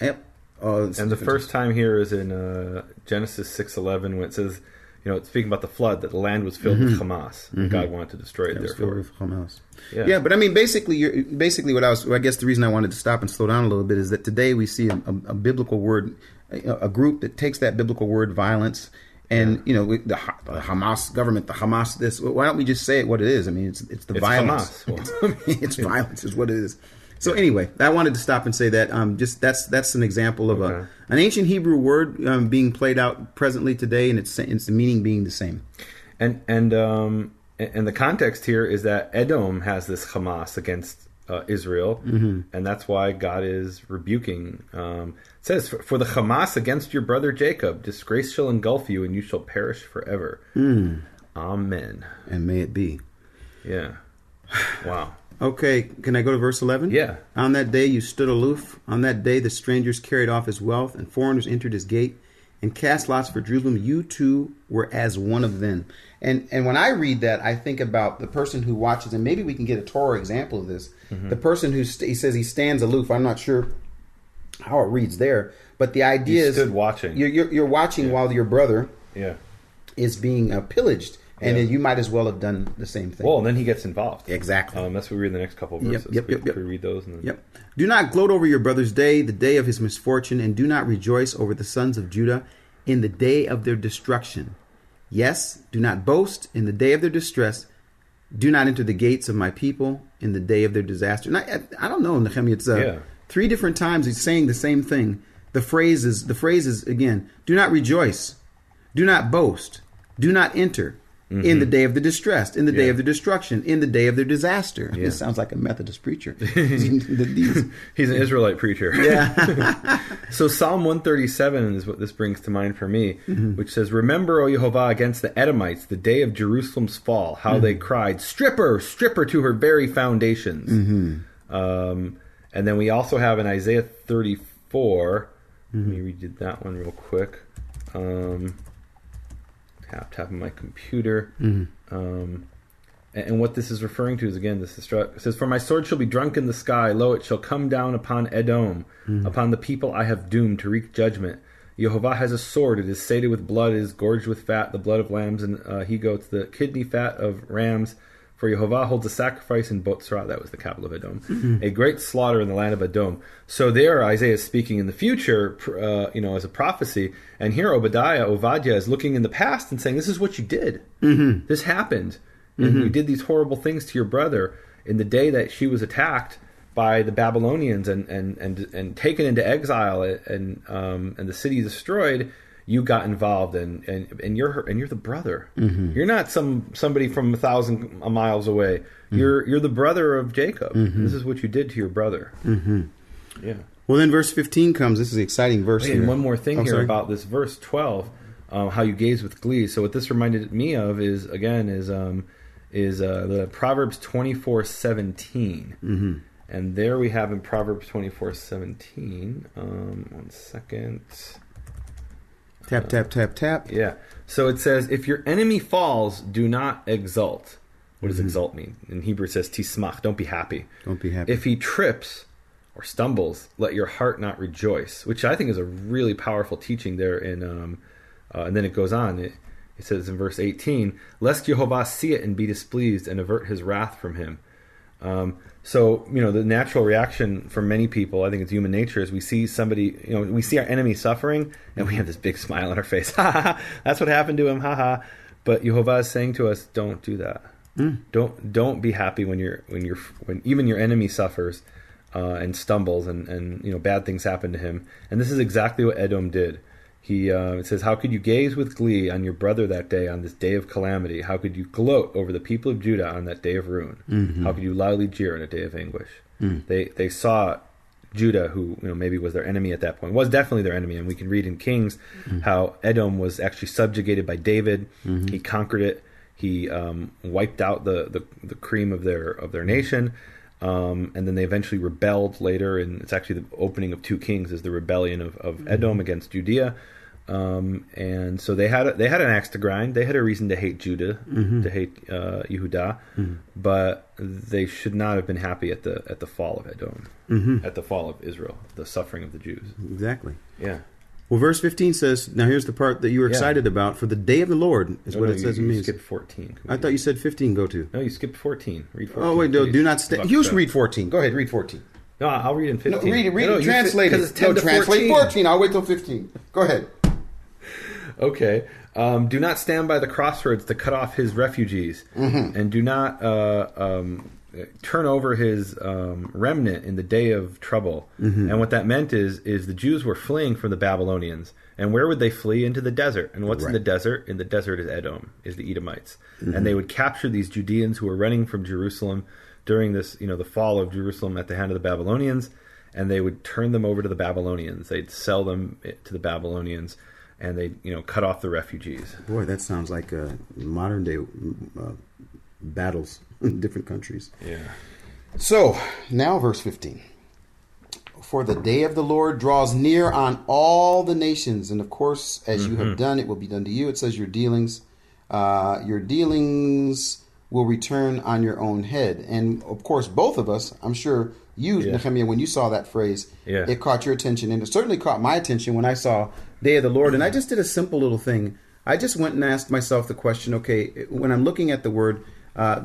Yep.
And the first time here is in Genesis 6:11 when it says, it's speaking about the flood, that the land was filled with Hamas. And God wanted to destroy it, therefore.
Filled with Hamas.
Yeah,
but I mean, basically what I guess the reason I wanted to stop and slow down a little bit is that today we see a biblical word, a group that takes that biblical word, violence, and the Hamas government, the Hamas this. Why don't we just say it what it is? I mean, it's violence.
Hamas.
It's violence is what it is. So anyway, I wanted to stop and say that just that's an example of an ancient Hebrew word being played out presently today, and its the meaning being the same.
And the context here is that Edom has this Hamas against Israel, and that's why God is rebuking. It says, "For the Hamas against your brother Jacob, disgrace shall engulf you, and you shall perish forever." Amen.
And may it be.
Yeah. Wow.
Okay, can I go to verse 11?
Yeah.
On that day you stood aloof. On that day the strangers carried off his wealth, and foreigners entered his gate. and cast lots for Jerusalem, you two were as one of them. And when I read that, I think about the person who watches, and maybe we can get a Torah example of this. The person who he says he stands aloof. I'm not sure how it reads there, but the idea is
stood watching.
You're watching while your brother
Yeah.
is being pillaged, and you might as well have done the same thing.
Well, and then he gets involved.
Exactly.
That's what we read in the next couple of verses.
Yep.
Can we read those? And then...
Yep. Do not gloat over your brother's day, the day of his misfortune, and do not rejoice over the sons of Judah in the day of their destruction. Yes, do not boast in the day of their distress. Do not enter the gates of my people in the day of their disaster. And I don't know, Nehemiah. It's 3 different times he's saying the same thing. The phrase is again, do not rejoice, do not boast, do not enter in the day of the distress, in the day of the destruction, in the day of their disaster. Yeah. This sounds like a Methodist preacher.
He's an Israelite preacher.
Yeah.
So Psalm 137 is what this brings to mind for me, which says, "Remember, O Yehovah, against the Edomites, the day of Jerusalem's fall, how they cried, 'Stripper, stripper to her very foundations.'" And then we also have in Isaiah 34, let me read that one real quick. Tapping my computer. And what this is referring to is, again, it says, "For my sword shall be drunk in the sky, lo, it shall come down upon Edom, upon the people I have doomed to wreak judgment. Yehovah has a sword, it is sated with blood, it is gorged with fat, the blood of lambs and he-goats, the kidney fat of rams. For Yehovah holds a sacrifice in Botzrah," that was the capital of Edom, "a great slaughter in the land of Edom." So there Isaiah is speaking in the future, as a prophecy. And here Obadiah is looking in the past and saying, this is what you did. This happened. And you did these horrible things to your brother in the day that she was attacked by the Babylonians and taken into exile and the city destroyed. You got involved, and you're the brother. You're not somebody from 1,000 miles away. You're the brother of Jacob. This is what you did to your brother. Yeah.
Well, then verse 15 comes. This is an exciting verse here.
And one more thing about this verse 12, how you gaze with glee. So what this reminded me of is the Proverbs 24:17. And there we have in Proverbs 24:17. One second.
Tap, tap, tap, tap.
Yeah. So it says, "If your enemy falls, do not exult." What does exult mean? In Hebrew it says tismach, don't be happy.
Don't be happy.
"If he trips or stumbles, let your heart not rejoice," which I think is a really powerful teaching there. And then it goes on. It says in verse 18, "Lest Yehovah see it and be displeased and avert his wrath from him." So, the natural reaction for many people, I think it's human nature, is we see somebody, we see our enemy suffering, and we have this big smile on our face. Ha ha ha! That's what happened to him. Ha ha! But Yehovah is saying to us, don't do that. Don't be happy when even your enemy suffers and stumbles, and bad things happen to him. And this is exactly what Edom did. It says, "How could you gaze with glee on your brother that day, on this day of calamity? How could you gloat over the people of Judah on that day of ruin? How could you loudly jeer on a day of anguish?" They saw Judah, who maybe was their enemy at that point, was definitely their enemy. And we can read in Kings how Edom was actually subjugated by David. He conquered it. He wiped out the cream of their nation. And then they eventually rebelled later, and it's actually the opening of 2 Kings is the rebellion of Edom against Judea. And so they had an axe to grind. They had a reason to hate Judah, to hate Yehudah, but they should not have been happy at the fall of Edom, at the fall of Israel, the suffering of the Jews.
Exactly.
Yeah.
Well, verse 15 says, now here's the part that you were excited about. For the day of the Lord is what it says in me.
You skipped 14.
I thought you said 15 go to.
No, you skipped 14. Read 14.
Oh, wait, no, do not stay. You should read 14. Go ahead, read 14.
No, I'll read in 15.
No, read it, translate it.
No,
translate 14. I'll wait till 15. Go ahead.
Okay. Do not stand by the crossroads to cut off his refugees, and do not turn over his remnant in the day of trouble. And what that meant is the Jews were fleeing from the Babylonians. And where would they flee? Into the desert. And what's in the desert? In the desert is Edom, is the Edomites. And they would capture these Judeans who were running from Jerusalem during this, the fall of Jerusalem at the hand of the Babylonians, and they would turn them over to the Babylonians. They'd sell them to the Babylonians, and they'd, cut off the refugees.
Boy, that sounds like modern day battles in different countries.
Yeah.
So, now verse 15. For the day of the Lord draws near on all the nations, and of course, as you have done, it will be done to you. It says your dealings will return on your own head. And of course, both of us, I'm sure you, Nehemiah, when you saw that phrase, it caught your attention, and it certainly caught my attention when I saw Day of the Lord. And I just did a simple little thing. I just went and asked myself the question, okay, when I'm looking at the word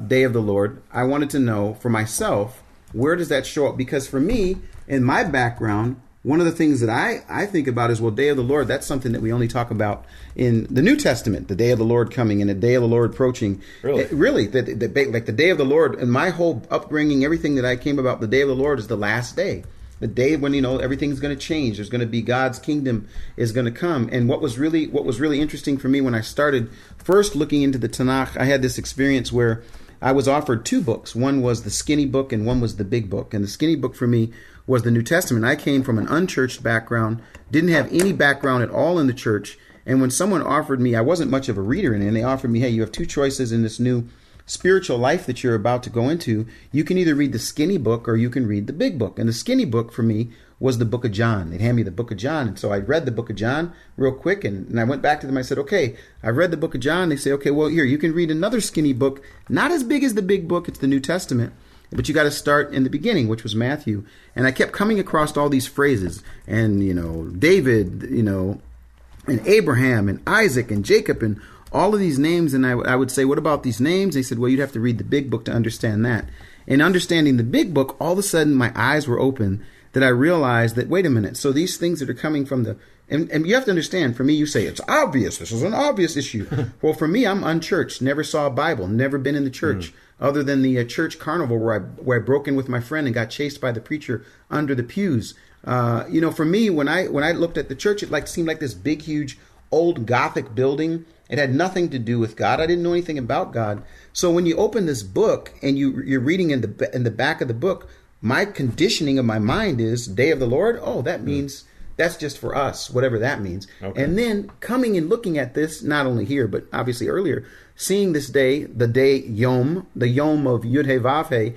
Day of the Lord, I wanted to know for myself, where does that show up? Because for me, in my background, one of the things that I think about is, well, Day of the Lord, that's something that we only talk about in the New Testament, the Day of the Lord coming and the Day of the Lord approaching. Really, like the Day of the Lord, and my whole upbringing, everything that I came about, the Day of the Lord is the last day. The day when, everything's going to change. There's going to be God's kingdom is going to come. And what was really interesting for me when I started first looking into the Tanakh, I had this experience where I was offered two books. One was the skinny book and one was the big book. And the skinny book for me was the New Testament. I came from an unchurched background, didn't have any background at all in the church. And when someone offered me, I wasn't much of a reader in it, and they offered me, hey, you have two choices in this new spiritual life that you're about to go into. You can either read the skinny book or you can read the big book. And the skinny book for me was the book of John. They'd hand me the book of John. And so I read the book of John real quick, and I went back to them. I said, okay, I read the book of John. They say, okay, well, here, you can read another skinny book, not as big as the big book. It's the New Testament. But you got to start in the beginning, which was Matthew. And I kept coming across all these phrases. And, David, and Abraham and Isaac and Jacob and all of these names. And I would say, what about these names? They said, well, you'd have to read the big book to understand that. In understanding the big book, all of a sudden my eyes were open that I realized that, wait a minute, so these things that are coming from the, and you have to understand, for me, you say, it's obvious, this is an obvious issue. Well, for me, I'm unchurched, never saw a Bible, never been in the church, other than the church carnival where I broke in with my friend and got chased by the preacher under the pews. For me, when I looked at the church, it seemed like this big, huge, old Gothic building. It had nothing to do with God. I didn't know anything about God. So when you open this book and you're reading in the back of the book, my conditioning of my mind is Day of the Lord. Oh, that means that's just for us, whatever that means. Okay. And then coming and looking at this, not only here, but obviously earlier, seeing this day, the day Yom, the Yom of Yud-He Vav-He,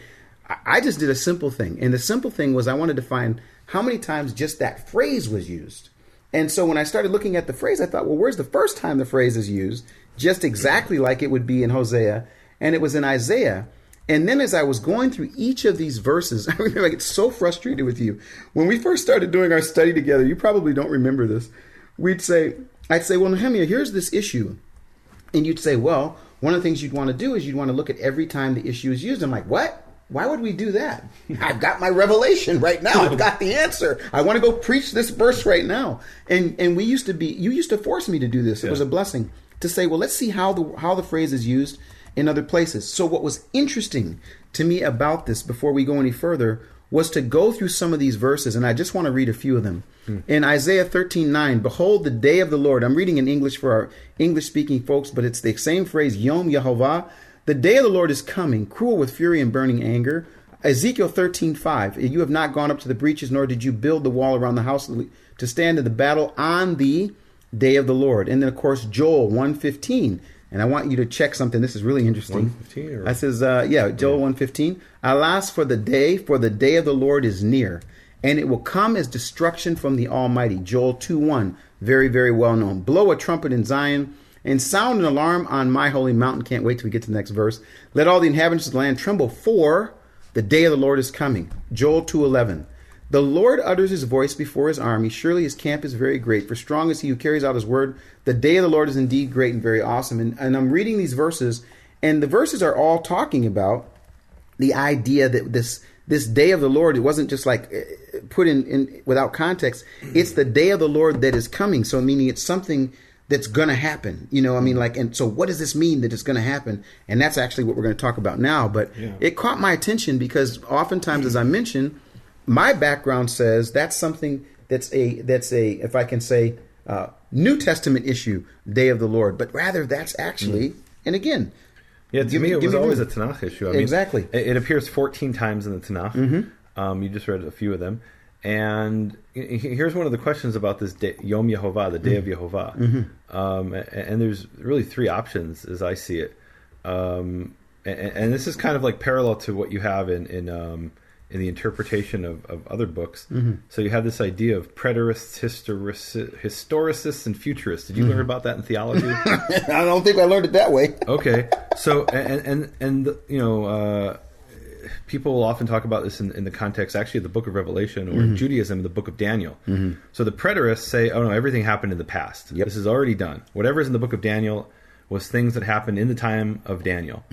I just did a simple thing. And the simple thing was I wanted to find how many times just that phrase was used. And so when I started looking at the phrase, I thought, well, where's the first time the phrase is used? Just exactly like it would be in Hosea. And it was in Isaiah. And then as I was going through each of these verses, I remember I get so frustrated with you. When we first started doing our study together, you probably don't remember this. I'd say, well, Nehemiah, here's this issue. And you'd say, well, one of the things you'd want to do is you'd want to look at every time the issue is used. I'm like, what? Why would we do that? I've got my revelation right now. I've got the answer. I want to go preach this verse right now. And you used to force me to do this. It was a blessing to say, well, let's see how the phrase is used in other places. So what was interesting to me about this, before we go any further, was to go through some of these verses, and I just want to read a few of them. In Isaiah 13:9, behold the day of the Lord. I'm reading in English for our English-speaking folks, but it's the same phrase, Yom Yehovah. The day of the Lord is coming, cruel with fury and burning anger. Ezekiel 13:5, you have not gone up to the breaches, nor did you build the wall around the house to stand in the battle on the day of the Lord. And then, of course, Joel 1:15. And I want you to check something. This is really interesting. 1:15. I says, Joel 1:15. Alas, for the day of the Lord is near, and it will come as destruction from the Almighty. Joel 2:1, very, very well known. Blow a trumpet in Zion, and sound an alarm on my holy mountain. Can't wait till we get to the next verse. Let all the inhabitants of the land tremble, for the day of the Lord is coming. Joel 2:11. The Lord utters his voice before his army. Surely his camp is very great. For strong is he who carries out his word. The day of the Lord is indeed great and very awesome. And I'm reading these verses, and the verses are all talking about the idea that this day of the Lord, it wasn't just like put in without context. It's the day of the Lord that is coming. So meaning it's something that's going to happen. And so what does this mean that it's going to happen? And that's actually what we're going to talk about now. But it caught my attention because oftentimes, as I mentioned, my background says that's something that's a if I can say New Testament issue, Day of the Lord, but rather that's actually and again,
to me it was always a Tanakh issue. I mean,
exactly,
it appears 14 times in the Tanakh. Mm-hmm. You just read a few of them, and here's one of the questions about this day, Yom Yehovah, the day of Yehovah, and there's really three options as I see it, and this is kind of like parallel to what you have in in the interpretation of other books. So you have this idea of preterists, historicists, and futurists. Did you learn about that in theology?
I don't think I learned it that way.
Okay, so and you know, people will often talk about this in the context actually of the Book of Revelation or Judaism, the Book of Daniel. So the preterists say, "Oh no, everything happened in the past.
Yep.
This is already done. Whatever's in the Book of Daniel was things that happened in the time of Daniel,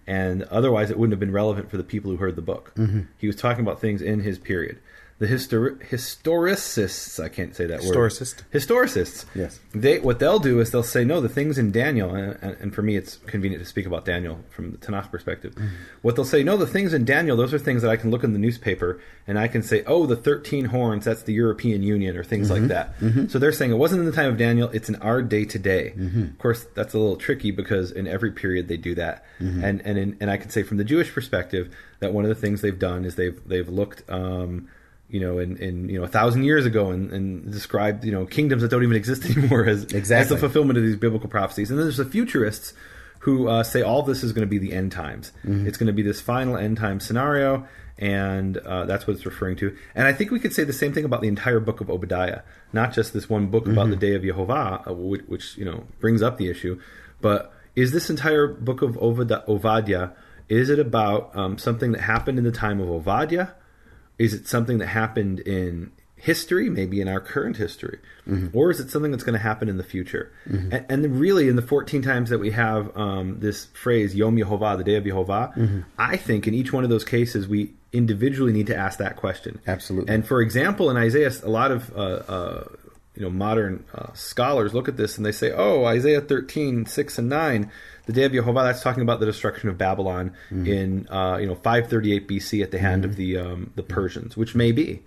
and otherwise it wouldn't have been relevant for the people who heard the book." He was talking about things in his period. The historicists, I can't say that word. Historicists.
Yes.
What they'll do is they'll say, no, the things in Daniel, and for me it's convenient to speak about Daniel from the Tanakh perspective. What they'll say, no, the things in Daniel, those are things that I can look in the newspaper and I can say, oh, the 13 horns, that's the European Union or things like that. So they're saying it wasn't in the time of Daniel, it's in our day to day. Of course, that's a little tricky because in every period they do that. And I can say from the Jewish perspective that one of the things they've done is they've looked in 1,000 years ago and described, kingdoms that don't even exist anymore as the fulfillment of these biblical prophecies. And then there's the futurists who say all this is going to be the end times. It's going to be this final end time scenario, and that's what it's referring to. And I think we could say the same thing about the entire book of Obadiah, not just this one book about the day of Yehovah, which brings up the issue, but is this entire book of Obadiah, is it about something that happened in the time of Obadiah? Is it something that happened in history, maybe in our current history? Or is it something that's going to happen in the future? And really, in the 14 times that we have this phrase, Yom Yehovah, the day of Yehovah, I think in each one of those cases, we individually need to ask that question.
Absolutely.
And for example, in Isaiah, a lot of modern scholars look at this and they say, oh, Isaiah 13, 6 and 9, the day of Yehovah, that's talking about the destruction of Babylon in 538 BC at the hand of the Persians, which may be,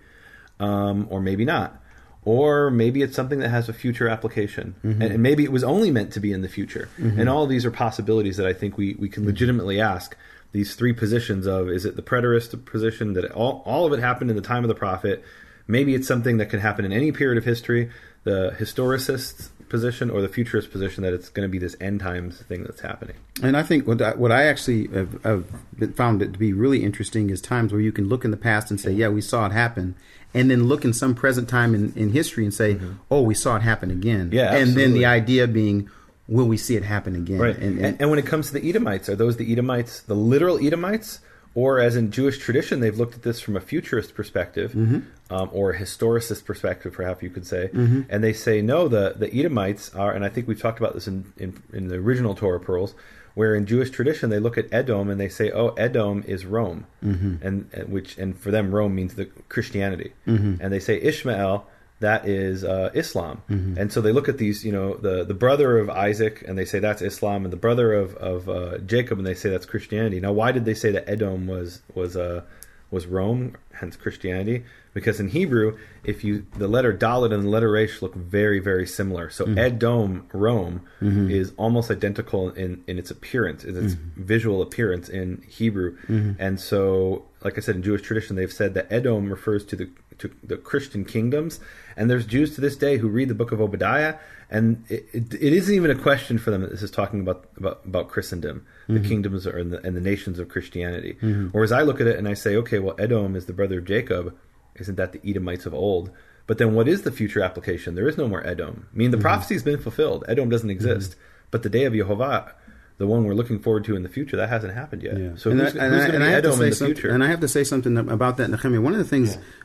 or maybe not. Or maybe it's something that has a future application. And maybe it was only meant to be in the future. And all of these are possibilities that I think we can legitimately ask. These three positions of, is it the preterist position that all of it happened in the time of the prophet? Maybe it's something that can happen in any period of history, the historicist position, or the futurist position that it's going to be this end times thing that's happening.
And I think what I actually have found it to be really interesting is times where you can look in the past and say, yeah, we saw it happen, and then look in some present time in history and say, oh, we saw it happen again.
Yeah, absolutely.
And then the idea being, will we see it happen again?
Right. And when it comes to the Edomites, are those the Edomites, the literal Edomites? Or as in Jewish tradition, they've looked at this from a futurist perspective, or a historicist perspective, perhaps you could say. And they say, no, the Edomites are, and I think we've talked about this in the original Torah Pearls, where in Jewish tradition they look at Edom and they say, oh, Edom is Rome. And for them, Rome means the Christianity. And they say Ishmael, that is Islam. And so they look at these, the brother of Isaac, and they say that's Islam, and the brother of Jacob, and they say that's Christianity. Now, why did they say that Edom was Rome, hence Christianity? Because in Hebrew, the letter Dalet and the letter Resh look very, very similar. So Edom, Rome, is almost identical in its appearance, in its visual appearance in Hebrew. And so, like I said, in Jewish tradition, they've said that Edom refers to the Christian kingdoms. And there's Jews to this day who read the book of Obadiah, and it isn't even a question for them that this is talking about Christendom, the kingdoms and the nations of Christianity. Whereas I look at it and I say, okay, well, Edom is the brother of Jacob. Isn't that the Edomites of old? But then what is the future application? There is no more Edom. I mean, the prophecy has been fulfilled. Edom doesn't exist. But the day of Yehovah, the one we're looking forward to in the future, that hasn't happened yet. Yeah. So who's going to be Edom in the future?
And I have to say something about that, Nehemiah.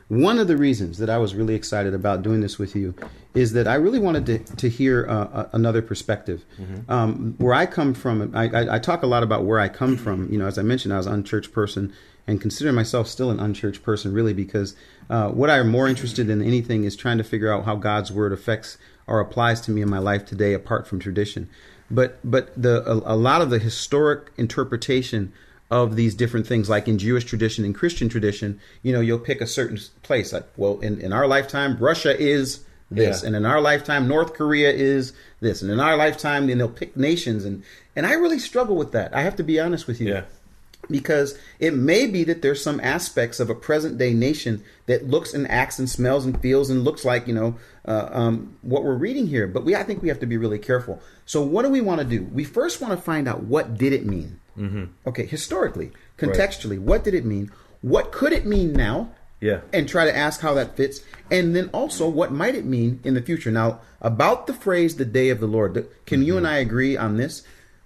One of the reasons that I was really excited about doing this with you is that I really wanted to hear another perspective. Where I come from, I talk a lot about where I come from. As I mentioned, I was an unchurched person and consider myself still an unchurched person, really, because what I'm more interested in anything is trying to figure out how God's word affects or applies to me in my life today apart from tradition. But a lot of the historic interpretation of these different things, like in Jewish tradition and Christian tradition, you'll pick a certain place. Like, well, in our lifetime, Russia is this, and in our lifetime, North Korea is this, and in our lifetime, then they'll pick nations, and I really struggle with that. I have to be honest with you. Yeah. Because it may be that there's some aspects of a present day nation that looks and acts and smells and feels and looks like, what we're reading here. But I think we have to be really careful. So what do we want to do? We first want to find out, what did it mean? Okay, historically, contextually, what did it mean? what could it mean now?
Yeah.
And try to ask how that fits. And then also, what might it mean in the future? Now, about the phrase, the day of the Lord, can you and I agree on this?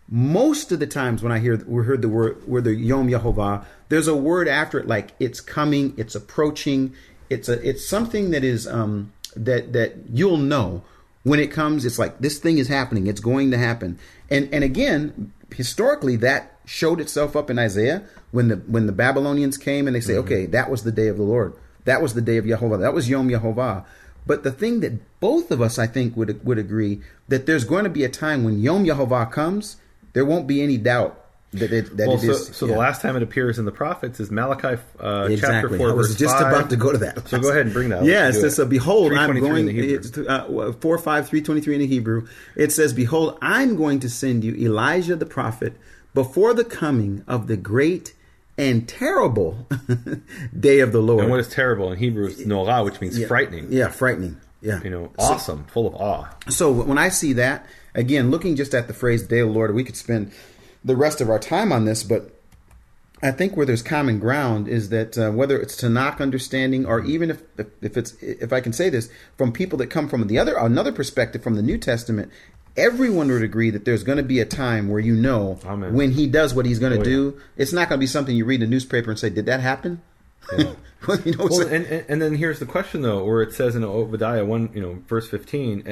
Most of the times when we heard the word the Yom Yehovah, there's a word after it, like it's coming, it's approaching, it's something that is that you'll know when it comes. It's like this thing is happening, it's going to happen. And again, historically, that showed itself up in Isaiah when the Babylonians came and they say, okay, that was the day of the Lord, that was the day of Yehovah, that was Yom Yehovah. But the thing that both of us, I think, would agree that there's going to be a time when Yom Yehovah comes. There won't be any doubt that it is.
So the last time it appears in the prophets is Malachi
exactly.
chapter 4,
I was
verse
just
5.
about to go to that.
So go ahead and bring that up.
Yeah, it says, so behold, I'm going, 4, 5, 3:23 in the Hebrew. It says, behold, I'm going to send you Elijah the prophet before the coming of the great and terrible day of the Lord.
And what is terrible in Hebrew is norah, which means frightening.
Yeah, frightening. Yeah.
Awesome, full of awe.
So when I see that, again, looking just at the phrase day of the Lord, we could spend the rest of our time on this, but I think where there's common ground is that whether it's Tanakh understanding, or even if I can say this, from people that come from another perspective from the New Testament, everyone would agree that there's going to be a time where
Amen.
When he does what he's going to do, it's not going to be something you read in the newspaper and say, did that happen? Yeah.
And then here's the question, though, where it says in Obadiah 1, verse 15,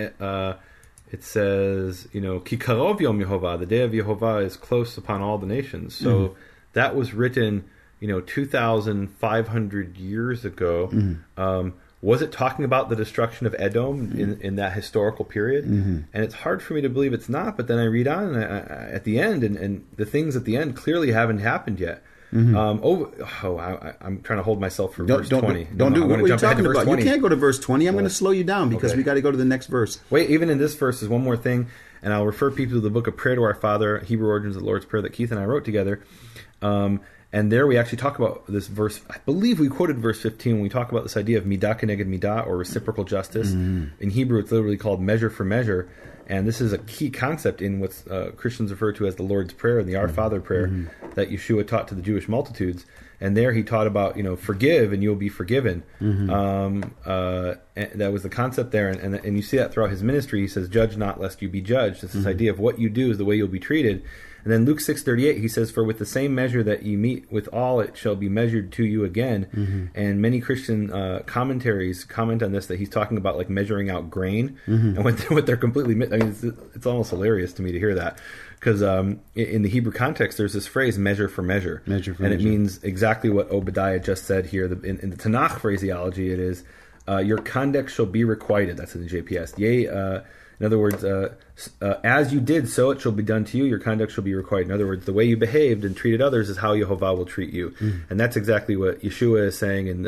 it says, Ki karov Yom Yehovah, the day of Yehovah is close upon all the nations. So that was written, 2,500 years ago. Was it talking about the destruction of Edom in that historical period? And it's hard for me to believe it's not. But then I read on at the end, and the things at the end clearly haven't happened yet. I'm trying to hold myself for verse 20.
Don't do what you're talking about.
20.
You can't go to verse 20. I'm going to slow you down because we got to go to the next verse.
Wait, even in this verse, there's one more thing, and I'll refer people to the book of Prayer to Our Father, Hebrew Origins of the Lord's Prayer, that Keith and I wrote together. And there we actually talk about this verse. I believe we quoted verse 15 when we talk about this idea of midah keneged midah, or reciprocal justice. In Hebrew, it's literally called measure for measure. And this is a key concept in what Christians refer to as the Lord's Prayer and the Our Father prayer that Yeshua taught to the Jewish multitudes. And there he taught about, forgive and you'll be forgiven. And that was the concept there. And you see that throughout his ministry. He says, judge not lest you be judged. It's this idea of what you do is the way you'll be treated. And then Luke 6:38, he says, for with the same measure that you meet with all, it shall be measured to you again. And many Christian commentaries comment on this, that he's talking about like measuring out grain. And what they're completely, it's almost hilarious to me to hear that. Because in the Hebrew context, there's this phrase, measure for measure. And it means exactly what Obadiah just said here. In the Tanakh phraseology, it is, your conduct shall be requited. That's in the JPS. Yea, in other words, as you did, so it shall be done to you. Your conduct shall be required. In other words, the way you behaved and treated others is how Yehovah will treat you. And that's exactly what Yeshua is saying in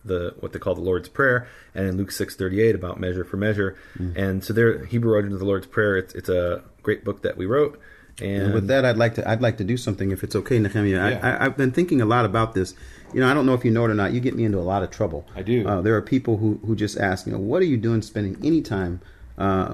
the what they call the Lord's Prayer, and in Luke 6:38 about measure for measure. And so there, Hebrew Origins of the Lord's Prayer. It's a great book that we wrote. And
with that, I'd like to do something, if it's okay, Nehemiah. I've been thinking a lot about this. I don't know if you know it or not. You get me into a lot of trouble.
I do.
There are people who just ask, what are you doing spending any time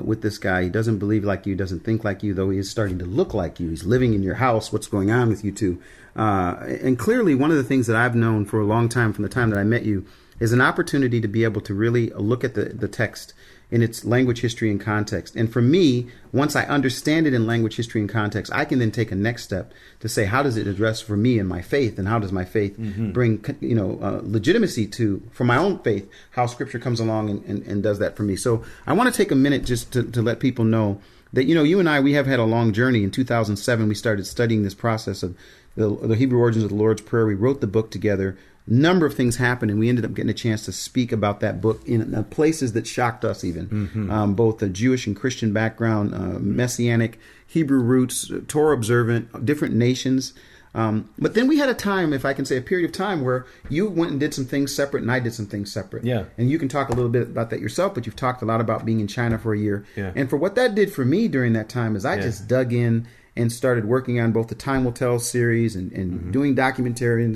with this guy? He doesn't believe like you, doesn't think like you, though he is starting to look like you. He's living in your house. What's going on with you two? And clearly, one of the things that I've known for a long time, from the time that I met you, is an opportunity to be able to really look at the text in its language, history, and context. And for me, once I understand it in language, history, and context, I can then take a next step to say, how does it address for me and my faith, and how does my faith bring legitimacy for my own faith, how Scripture comes along and does that for me. So I want to take a minute just to let people know that, you and I, we have had a long journey. In 2007, we started studying this process of the Hebrew Origins of the Lord's Prayer. We wrote the book together. Number of things happened, and we ended up getting a chance to speak about that book in places that shocked us even, both a Jewish and Christian background, Messianic, Hebrew roots, Torah observant, different nations. But then we had a time, if I can say a period of time, where you went and did some things separate and I did some things separate.
Yeah.
And you can talk a little bit about that yourself, but you've talked a lot about being in China for a year.
Yeah.
And for what that did for me during that time is I just dug in and started working on both the Time Will Tell series and doing documentaries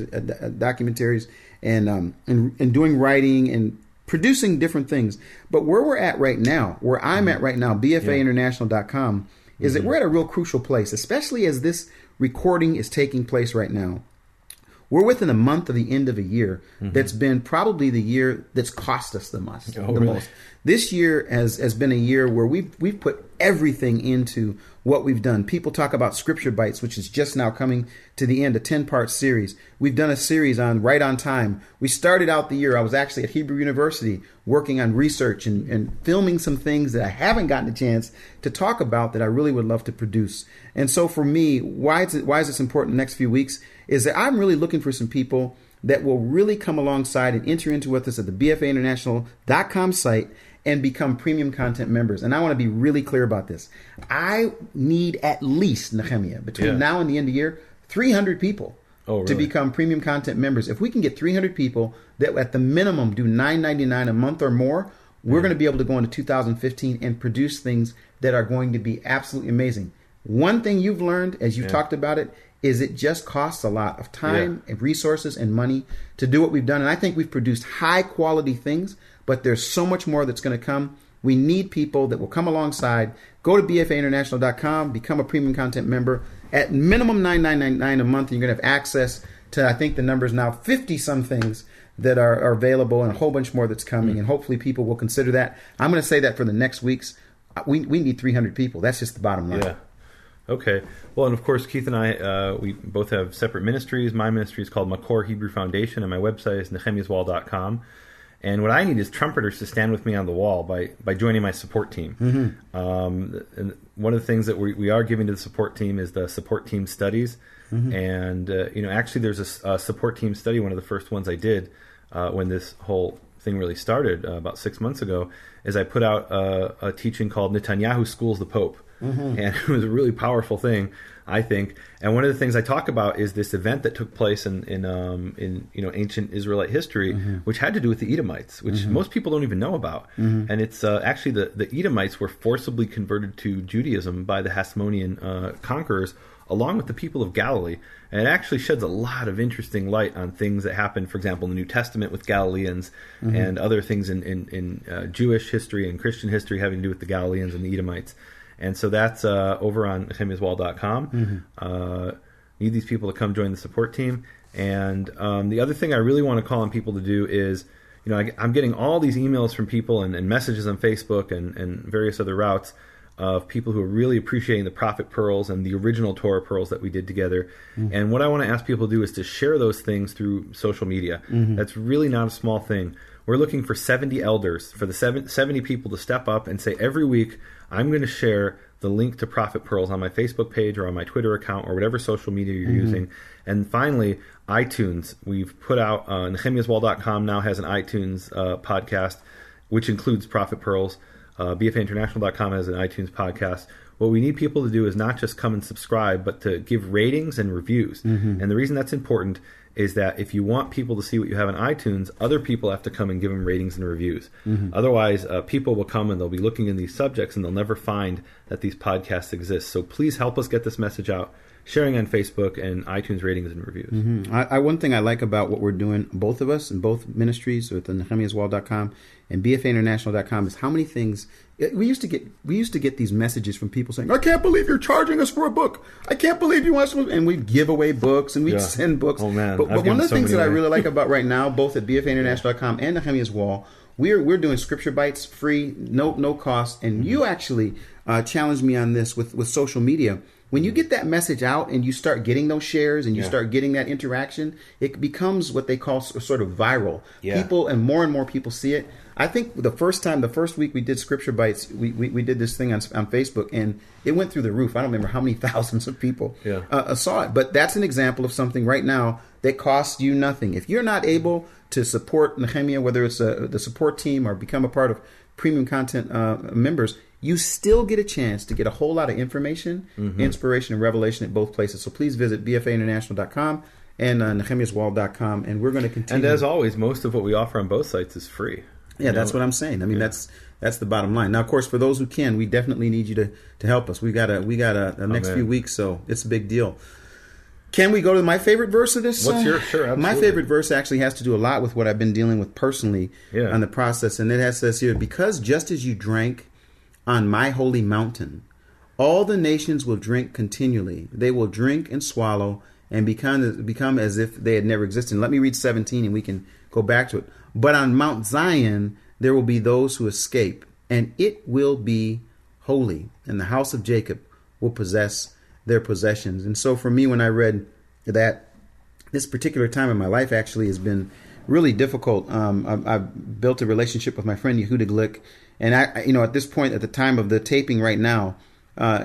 and doing writing and producing different things. But where we're at right now, where I'm at right now, BFAinternational.com, is that we're at a real crucial place, especially as this recording is taking place right now. We're within a month of the end of a year that's been probably the year that's cost us the most. This year has been a year where we've put everything into what we've done. People talk about Scripture Bites, which is just now coming to the end, a 10-part series. We've done a series on Right on Time. We started out the year, I was actually at Hebrew University working on research and filming some things that I haven't gotten a chance to talk about that I really would love to produce. And so for me, why is this important in the next few weeks is that I'm really looking for some people that will really come alongside and enter into with us at the BFAinternational.com site and become premium content members. And I want to be really clear about this. I need at least, Nehemiah, between now and the end of the year, 300 people to become premium content members. If we can get 300 people that at the minimum do $9.99 a month or more, we're going to be able to go into 2015 and produce things that are going to be absolutely amazing. One thing you've learned as you've talked about it is it just costs a lot of time and resources and money to do what we've done. And I think we've produced high quality things, but there's so much more that's going to come. We need people that will come alongside. Go to BFAinternational.com, become a premium content member. At minimum $9.99 a month, you're going to have access to, I think the number is now 50-some things that are available and a whole bunch more that's coming. And hopefully people will consider that. I'm going to say that for the next weeks. We need 300 people. That's just the bottom line.
Yeah. Okay. Well, and of course, Keith and I, we both have separate ministries. My ministry is called Makor Hebrew Foundation, and my website is nehemiaswall.com. And what I need is trumpeters to stand with me on the wall by joining my support team. And one of the things that we are giving to the support team is the support team studies. And, actually there's a support team study, one of the first ones I did when this whole thing really started about 6 months ago, is I put out a teaching called Netanyahu Schools the Pope. And it was a really powerful thing, I think. And one of the things I talk about is this event that took place in ancient Israelite history, which had to do with the Edomites, which most people don't even know about. And it's actually the Edomites were forcibly converted to Judaism by the Hasmonean conquerors, along with the people of Galilee. And it actually sheds a lot of interesting light on things that happened, for example, in the New Testament with Galileans and other things in Jewish history and Christian history having to do with the Galileans and the Edomites. And so that's over on nehemiaswall.com. Need these people to come join the support team. And the other thing I really want to call on people to do is, I'm getting all these emails from people and messages on Facebook and various other routes of people who are really appreciating the Prophet Pearls and the original Torah Pearls that we did together. And what I want to ask people to do is to share those things through social media. That's really not a small thing. We're looking for 70 elders, for the 70 people to step up and say, every week, I'm going to share the link to Prophet Pearls on my Facebook page or on my Twitter account or whatever social media you're using. And finally, iTunes. We've put out, nehemiaswall.com now has an iTunes podcast, which includes Prophet Pearls. BFAinternational.com has an iTunes podcast. What we need people to do is not just come and subscribe, but to give ratings and reviews. And the reason that's important is that if you want people to see what you have on iTunes, other people have to come and give them ratings and reviews. Otherwise, people will come and they'll be looking in these subjects and they'll never find that these podcasts exist. So please help us get this message out, sharing on Facebook and iTunes ratings and reviews.
One thing I like about what we're doing, both of us in both ministries with the nehemiaswall.com and BFAinternational.com, is how many things we used to get these messages from people saying, I can't believe you're charging us for a book. I can't believe you want us to, and we'd give away books and we'd send books.
Oh man.
But one of the things that I really like about right now, both at BFAinternational.com and Nehemiah's Wall, we're doing Scripture Bites free, no cost. And you actually challenged me on this with social media. When you get that message out and you start getting those shares and you start getting that interaction, it becomes what they call sort of viral. People and more people see it. I think the first week we did Scripture Bites, we did this thing on Facebook and it went through the roof. I don't remember how many thousands of people saw it. But that's an example of something right now that costs you nothing. If you're not able to support Nehemiah, whether it's the support team or become a part of premium content members, you still get a chance to get a whole lot of information, inspiration, and revelation at both places. So please visit BFAinternational.com and nehemiaswall.com, and we're going to continue.
And as always, most of what we offer on both sites is free.
Yeah, that's what I'm saying. I mean, that's the bottom line. Now, of course, for those who can, we definitely need you to help us. We got a next few weeks, so it's a big deal. Can we go to my favorite verse of this?
What's your sure? Absolutely.
My favorite verse actually has to do a lot with what I've been dealing with personally on the process, and it says here, because just as you drank on my holy mountain, all the nations will drink continually. They will drink and swallow and become as if they had never existed. Let me read 17 and we can go back to it. But on Mount Zion there will be those who escape, and it will be holy, and the house of Jacob will possess their possessions. And so for me, when I read that, this particular time in my life actually has been really difficult. I've built a relationship with my friend Yehuda Glick, and I at this point, at the time of the taping right now,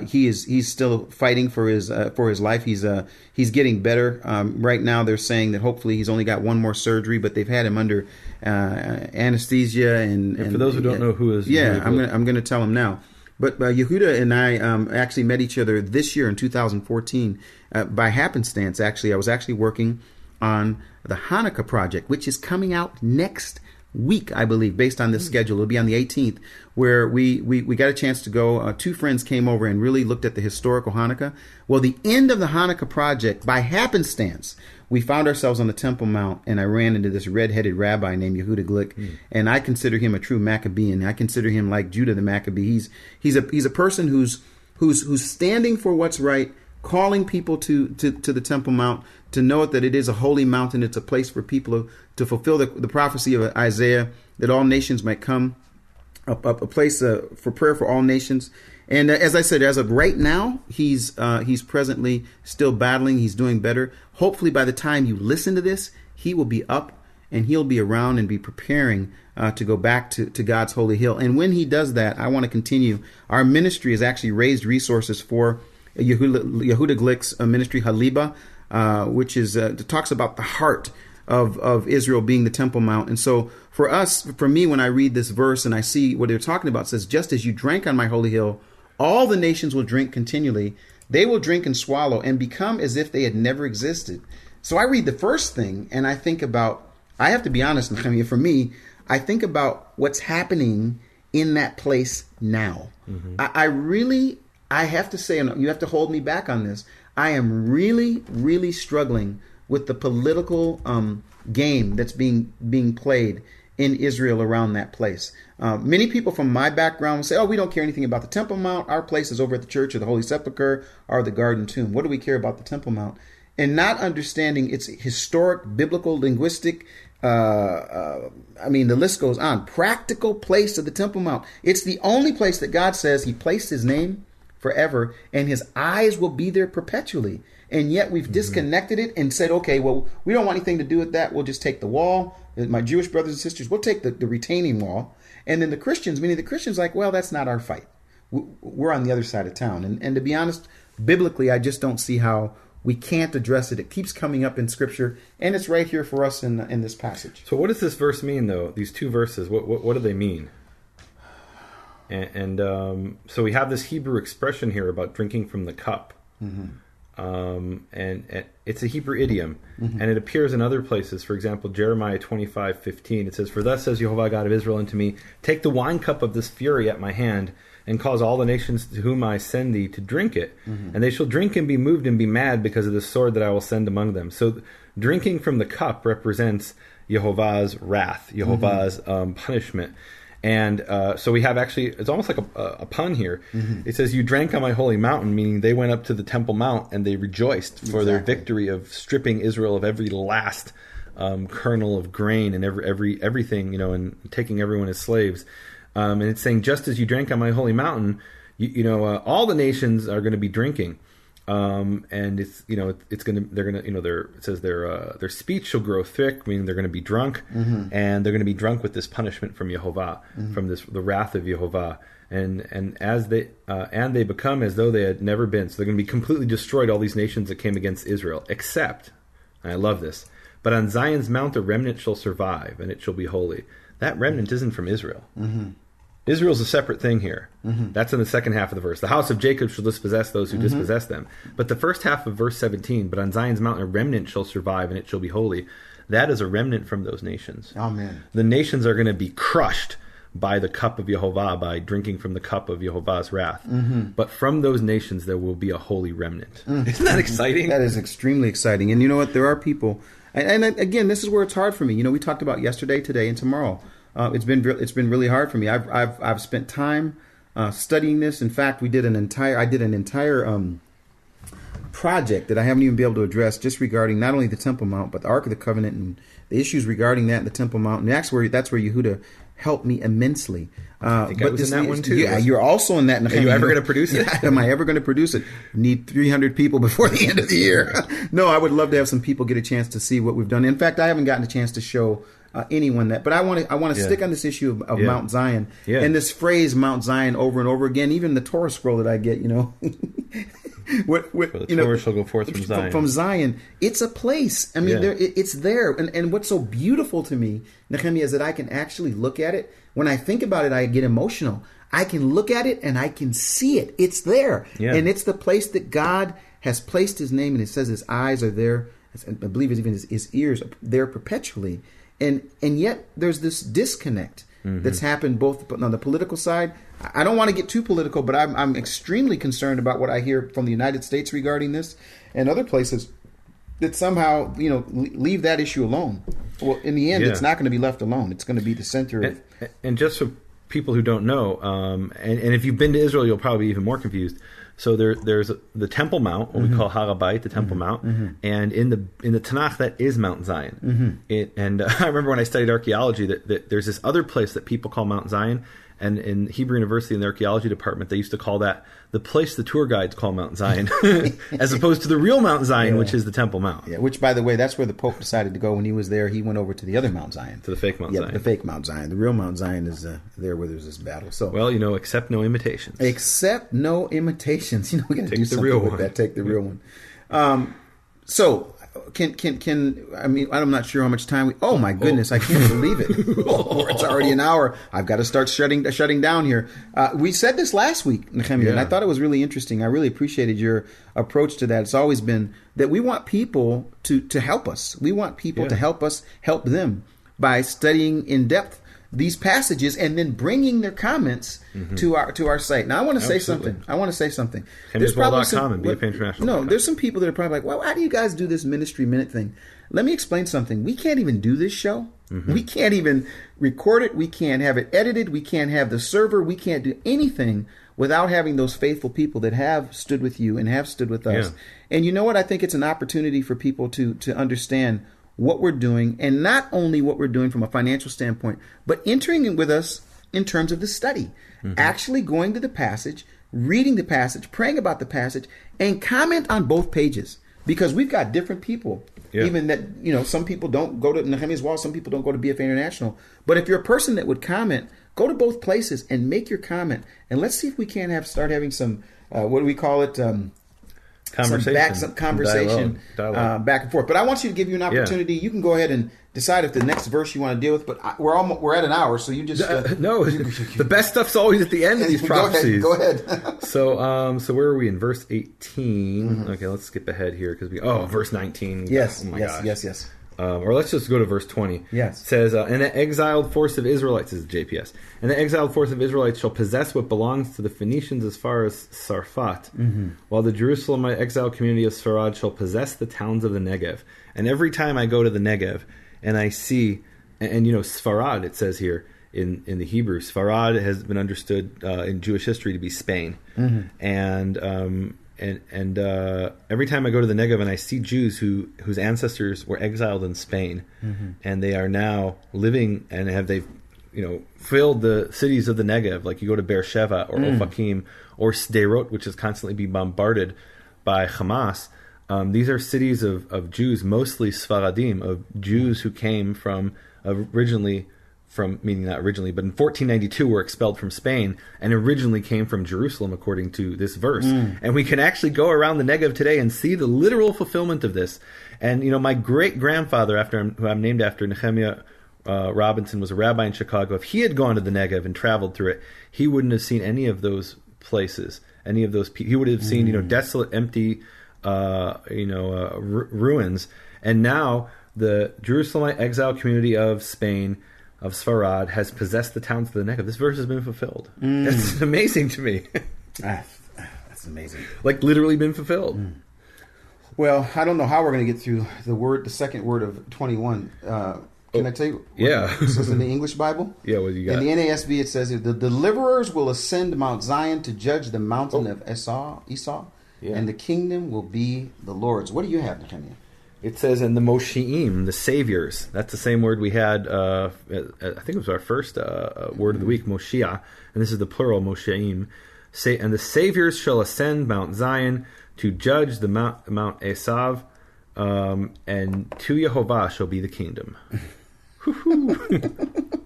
he's still fighting for his life. He's getting better. Right now, they're saying that hopefully he's only got one more surgery, but they've had him under anesthesia. And
for those who don't know who is,
I'm going to tell him now. But Yehuda and I actually met each other this year in 2014 by happenstance. Actually, I was actually working on the Hanukkah project, which is coming out next week, I believe, based on this schedule. It'll be on the 18th, where we got a chance to go. Two friends came over and really looked at the historical Hanukkah. Well, the end of the Hanukkah project, by happenstance, we found ourselves on the Temple Mount, and I ran into this red-headed rabbi named Yehuda Glick, and I consider him a true Maccabean. I consider him like Judah the Maccabee. He's a person who's standing for what's right, calling people to the Temple Mount, to know that it is a holy mountain. It's a place for people to fulfill the prophecy of Isaiah, that all nations might come, a place for prayer for all nations. And as I said, as of right now, he's presently still battling. He's doing better. Hopefully, by the time you listen to this, he will be up and he'll be around and be preparing to go back to God's holy hill. And when he does that, I want to continue. Our ministry has actually raised resources for Yehuda Glick's ministry, Haliba, which is talks about the heart of Israel being the Temple Mount. And so for me, when I read this verse and I see what they're talking about, it says, just as you drank on my holy hill, all the nations will drink continually. They will drink and swallow and become as if they had never existed. So I read the first thing and I think about, I have to be honest, for me, I think about what's happening in that place now. Mm-hmm. I have to say, and you have to hold me back on this, I am really, really struggling with the political game that's being played in Israel around that place. Many people from my background will say, we don't care anything about the Temple Mount. Our place is over at the Church of the Holy Sepulchre or the Garden Tomb. What do we care about the Temple Mount? And not understanding its historic, biblical, linguistic, the list goes on. Practical place of the Temple Mount. It's the only place that God says he placed his name forever, and his eyes will be there perpetually. And yet we've disconnected it and said, okay, well, we don't want anything to do with that. We'll just take the wall. My Jewish brothers and sisters, we'll take the retaining wall. And then the Christians, like, well, that's not our fight. We're on the other side of town. And to be honest, biblically, I just don't see how we can't address it. It keeps coming up in Scripture, and it's right here for us in this passage.
So what does this verse mean, though? These two verses, what do they mean? And so we have this Hebrew expression here about drinking from the cup. Mm-hmm. And it's a Hebrew idiom, and it appears in other places. For example, Jeremiah 25:15, it says, "For thus says Jehovah God of Israel unto me, take the wine cup of this fury at my hand, and cause all the nations to whom I send thee to drink it. And they shall drink and be moved and be mad because of the sword that I will send among them." So drinking from the cup represents Jehovah's wrath, Jehovah's punishment. And so we have actually, it's almost like a pun here. Mm-hmm. It says, you drank on my holy mountain, meaning they went up to the Temple Mount and they rejoiced for their victory of stripping Israel of every last kernel of grain and everything, and taking everyone as slaves. And it's saying, just as you drank on my holy mountain, all the nations are going to be drinking. And it's it says their speech shall grow thick, meaning they're going to be drunk, and they're going to be drunk with this punishment from Yehovah, from the wrath of Yehovah, and as they become as though they had never been. So they're going to be completely destroyed, all these nations that came against Israel, except, and I love this, but on Zion's mount a remnant shall survive, and it shall be holy. That remnant isn't from Israel. Israel's a separate thing here. That's in the second half of the verse. The house of Jacob shall dispossess those who dispossess them. But the first half of verse 17, but on Zion's mountain a remnant shall survive, and it shall be holy. That is a remnant from those nations.
Amen. The
nations are going to be crushed by the cup of Yehovah, by drinking from the cup of Yehovah's wrath. But from those nations there will be a holy remnant. Isn't that exciting?
That is extremely exciting. And you know what? There are people, and again, this is where it's hard for me. We talked about yesterday, today, and tomorrow. It's been really hard for me. I've spent time studying this. In fact, I did an entire project that I haven't even been able to address, just regarding not only the Temple Mount, but the Ark of the Covenant and the issues regarding that and the Temple Mount. And that's where Yehuda helped me immensely.
I think I was in that one too.
Yeah, you're also in that.
Are you ever going to produce it?
Yeah, am I ever going to produce it? Need 300 people before the end of the year. No, I would love to have some people get a chance to see what we've done. In fact, I haven't gotten a chance to show anyone that, but I want to stick on this issue of Mount Zion and this phrase Mount Zion over and over again. Even the Torah scroll that I get,
the Torah shall go forth from Zion.
From Zion, it's a place. I mean, it's there, and what's so beautiful to me, Nehemiah, is that I can actually look at it. When I think about it, I get emotional. I can look at it and I can see it. It's there, and it's the place that God has placed His name, and it says His eyes are there. I believe even His ears are there perpetually. And yet there's this disconnect that's happened both on the political side. I don't want to get too political, but I'm extremely concerned about what I hear from the United States regarding this and other places that somehow leave that issue alone. Well, in the end, it's not going to be left alone. It's going to be the center of.
And just for people who don't know, and if you've been to Israel, you'll probably be even more confused. So there's the Temple Mount, what we call Har HaBayit, the Temple Mount, and in the Tanakh that is Mount Zion. I remember when I studied archaeology that there's this other place that people call Mount Zion, and in Hebrew University in the archaeology department they used to call that the place the tour guides call Mount Zion, as opposed to the real Mount Zion, which is the Temple Mount.
Yeah, which by the way, that's where the Pope decided to go when he was there. He went over to the other Mount Zion,
to the fake Mount Zion.
The fake Mount Zion. The real Mount Zion is there where there's this battle. So
accept no imitations.
Accept no imitations. We got to do something
real
with
one.
that. Take the real one. So can I mean, I'm not sure how much time oh my goodness, I can't believe it. It's already an hour. I've got to start shutting down here. We said this last week, Nehemiah, and I thought it was really interesting. I really appreciated your approach to that. It's always been that we want people to help us. We want people to help us help them by studying in depth these passages and then bringing their comments to our site. Now, I want to say something. There's probably some,
and BFA International.
No, there's some people that are probably like, well, how do you guys do this Ministry Minute thing? Let me explain something. We can't even do this show. We can't even record it. We can't have it edited. We can't have the server. We can't do anything without having those faithful people that have stood with you and have stood with us. And you know what? I think it's an opportunity for people to understand what we're doing, and not only what we're doing from a financial standpoint, but entering in with us in terms of the study, actually going to the passage, reading the passage, praying about the passage, and comment on both pages, because we've got different people. Even that, some people don't go to Nehemiah's Wall, some people don't go to BFA International. But if you're a person that would comment, go to both places and make your comment, and let's see if we can start having some, what do we call it? Conversation, dialogue. Back and forth. But I want you to give you an opportunity. You can go ahead and decide if the next verse you want to deal with. But we're at an hour, so you just
no. The best stuff's always at the end of these prophecies.
Go ahead.
So where are we in verse 18? Okay, let's skip ahead here because verse 19.
Yes.
Oh my
Yes.
Or let's just go to verse 20.
Yes.
It says, and the exiled force of Israelites, this is JPS, and the exiled force of Israelites shall possess what belongs to the Phoenicians as far as Sarfat, while the Jerusalemite exiled community of Sfarad shall possess the towns of the Negev. And every time I go to the Negev and I see, and Sfarad, it says here in the Hebrew, Sfarad has been understood in Jewish history to be Spain. And every time I go to the Negev and I see Jews whose ancestors were exiled in Spain, and they are now living and they've filled the cities of the Negev, like you go to Beersheba or Ofakim or Sderot, which is constantly being bombarded by Hamas. These are cities of Jews, mostly Sfaradim, of Jews who came from meaning not originally, but in 1492 were expelled from Spain and originally came from Jerusalem, according to this verse. And we can actually go around the Negev today and see the literal fulfillment of this. And, my great-grandfather, who I'm named after, Nehemiah Robinson, was a rabbi in Chicago. If he had gone to the Negev and traveled through it, he wouldn't have seen any of those places, any of those people. He would have seen, desolate, empty, ruins. And now the Jerusalemite exile community of Spain, of Sfarad, has possessed the towns of the Negev. This verse has been fulfilled. That's amazing to me.
That's amazing.
Like literally been fulfilled.
Well, I don't know how we're going to get through the second word of 21. Can I tell you?
Yeah.
This is in the English Bible.
Yeah, what do you got?
In the NASB, it says, the deliverers will ascend Mount Zion to judge the mountain of Esau. and the kingdom will be the Lord's. What do you have, Nehemiah?
It says, and the Moshi'im, the saviors. That's the same word we had, I think it was our first word of the week, Moshiach, and this is the plural, Moshi'im. And the saviors shall ascend Mount Zion to judge the Mount Esav, and to Yehovah shall be the kingdom.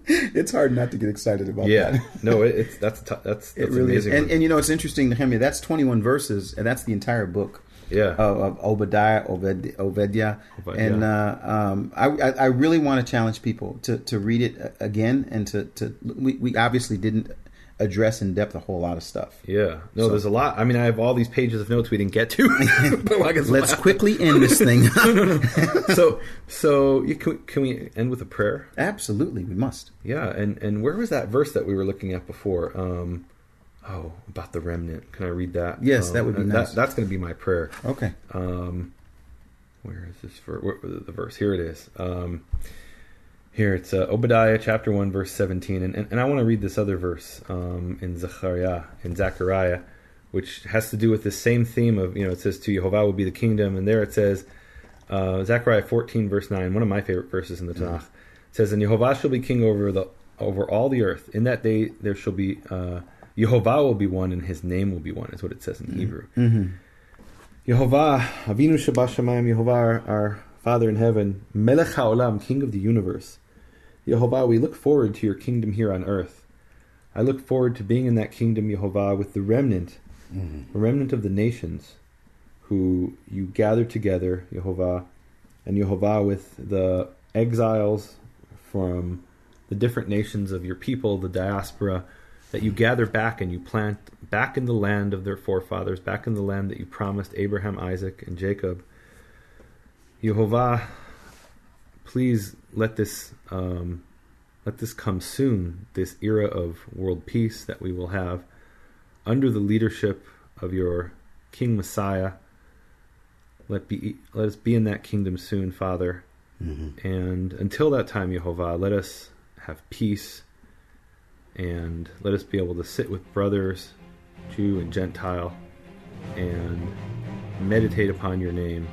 It's hard not to get excited about that.
Yeah, no, that's
it really
amazing.
is. And it's interesting, Nehemiah, that's 21 verses, and that's the entire book.
Yeah,
of Obadiah. And I really want to challenge people to read it again, and we obviously didn't address in depth a whole lot of stuff.
Yeah, no, there's a lot. I mean, I have all these pages of notes we didn't get to.
Let's quickly end this thing.
So can we end with a prayer?
Absolutely, we must.
Yeah, and where was that verse that we were looking at before? About the remnant. Can I read that?
Yes, that would be nice.
That's going to be my prayer.
Okay.
Where is this the verse? Here it is. Here it's Obadiah chapter 1 verse 17, and I want to read this other verse in Zechariah, which has to do with the same theme of, it says to Yehovah will be the kingdom, and there it says Zechariah 14 verse 9, one of my favorite verses in the Tanakh. It says, and Yehovah shall be king over all the earth. In that day there shall be Yehovah will be one, and his name will be one, is what it says in Hebrew. Yehovah, Avinu Shabashamayim, Yehovah, our Father in heaven, Melech HaOlam, King of the universe. Yehovah, we look forward to your kingdom here on earth. I look forward to being in that kingdom, Yehovah, with the remnant, a remnant of the nations, who you gather together, Yehovah, and Yehovah with the exiles from the different nations of your people, the diaspora, that you gather back and you plant back in the land of their forefathers, back in the land that you promised Abraham, Isaac, and Jacob. Yehovah, please let this come soon, this era of world peace that we will have under the leadership of your King Messiah. Let us be in that kingdom soon, Father. And until that time, Yehovah, let us have peace, and let us be able to sit with brothers, Jew and Gentile, and meditate upon your name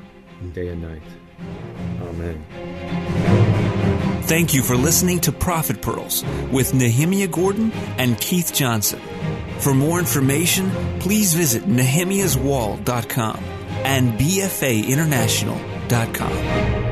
day and night. Amen.
Thank you for listening to Prophet Pearls with Nehemiah Gordon and Keith Johnson. For more information, please visit nehemiahswall.com and bfainternational.com.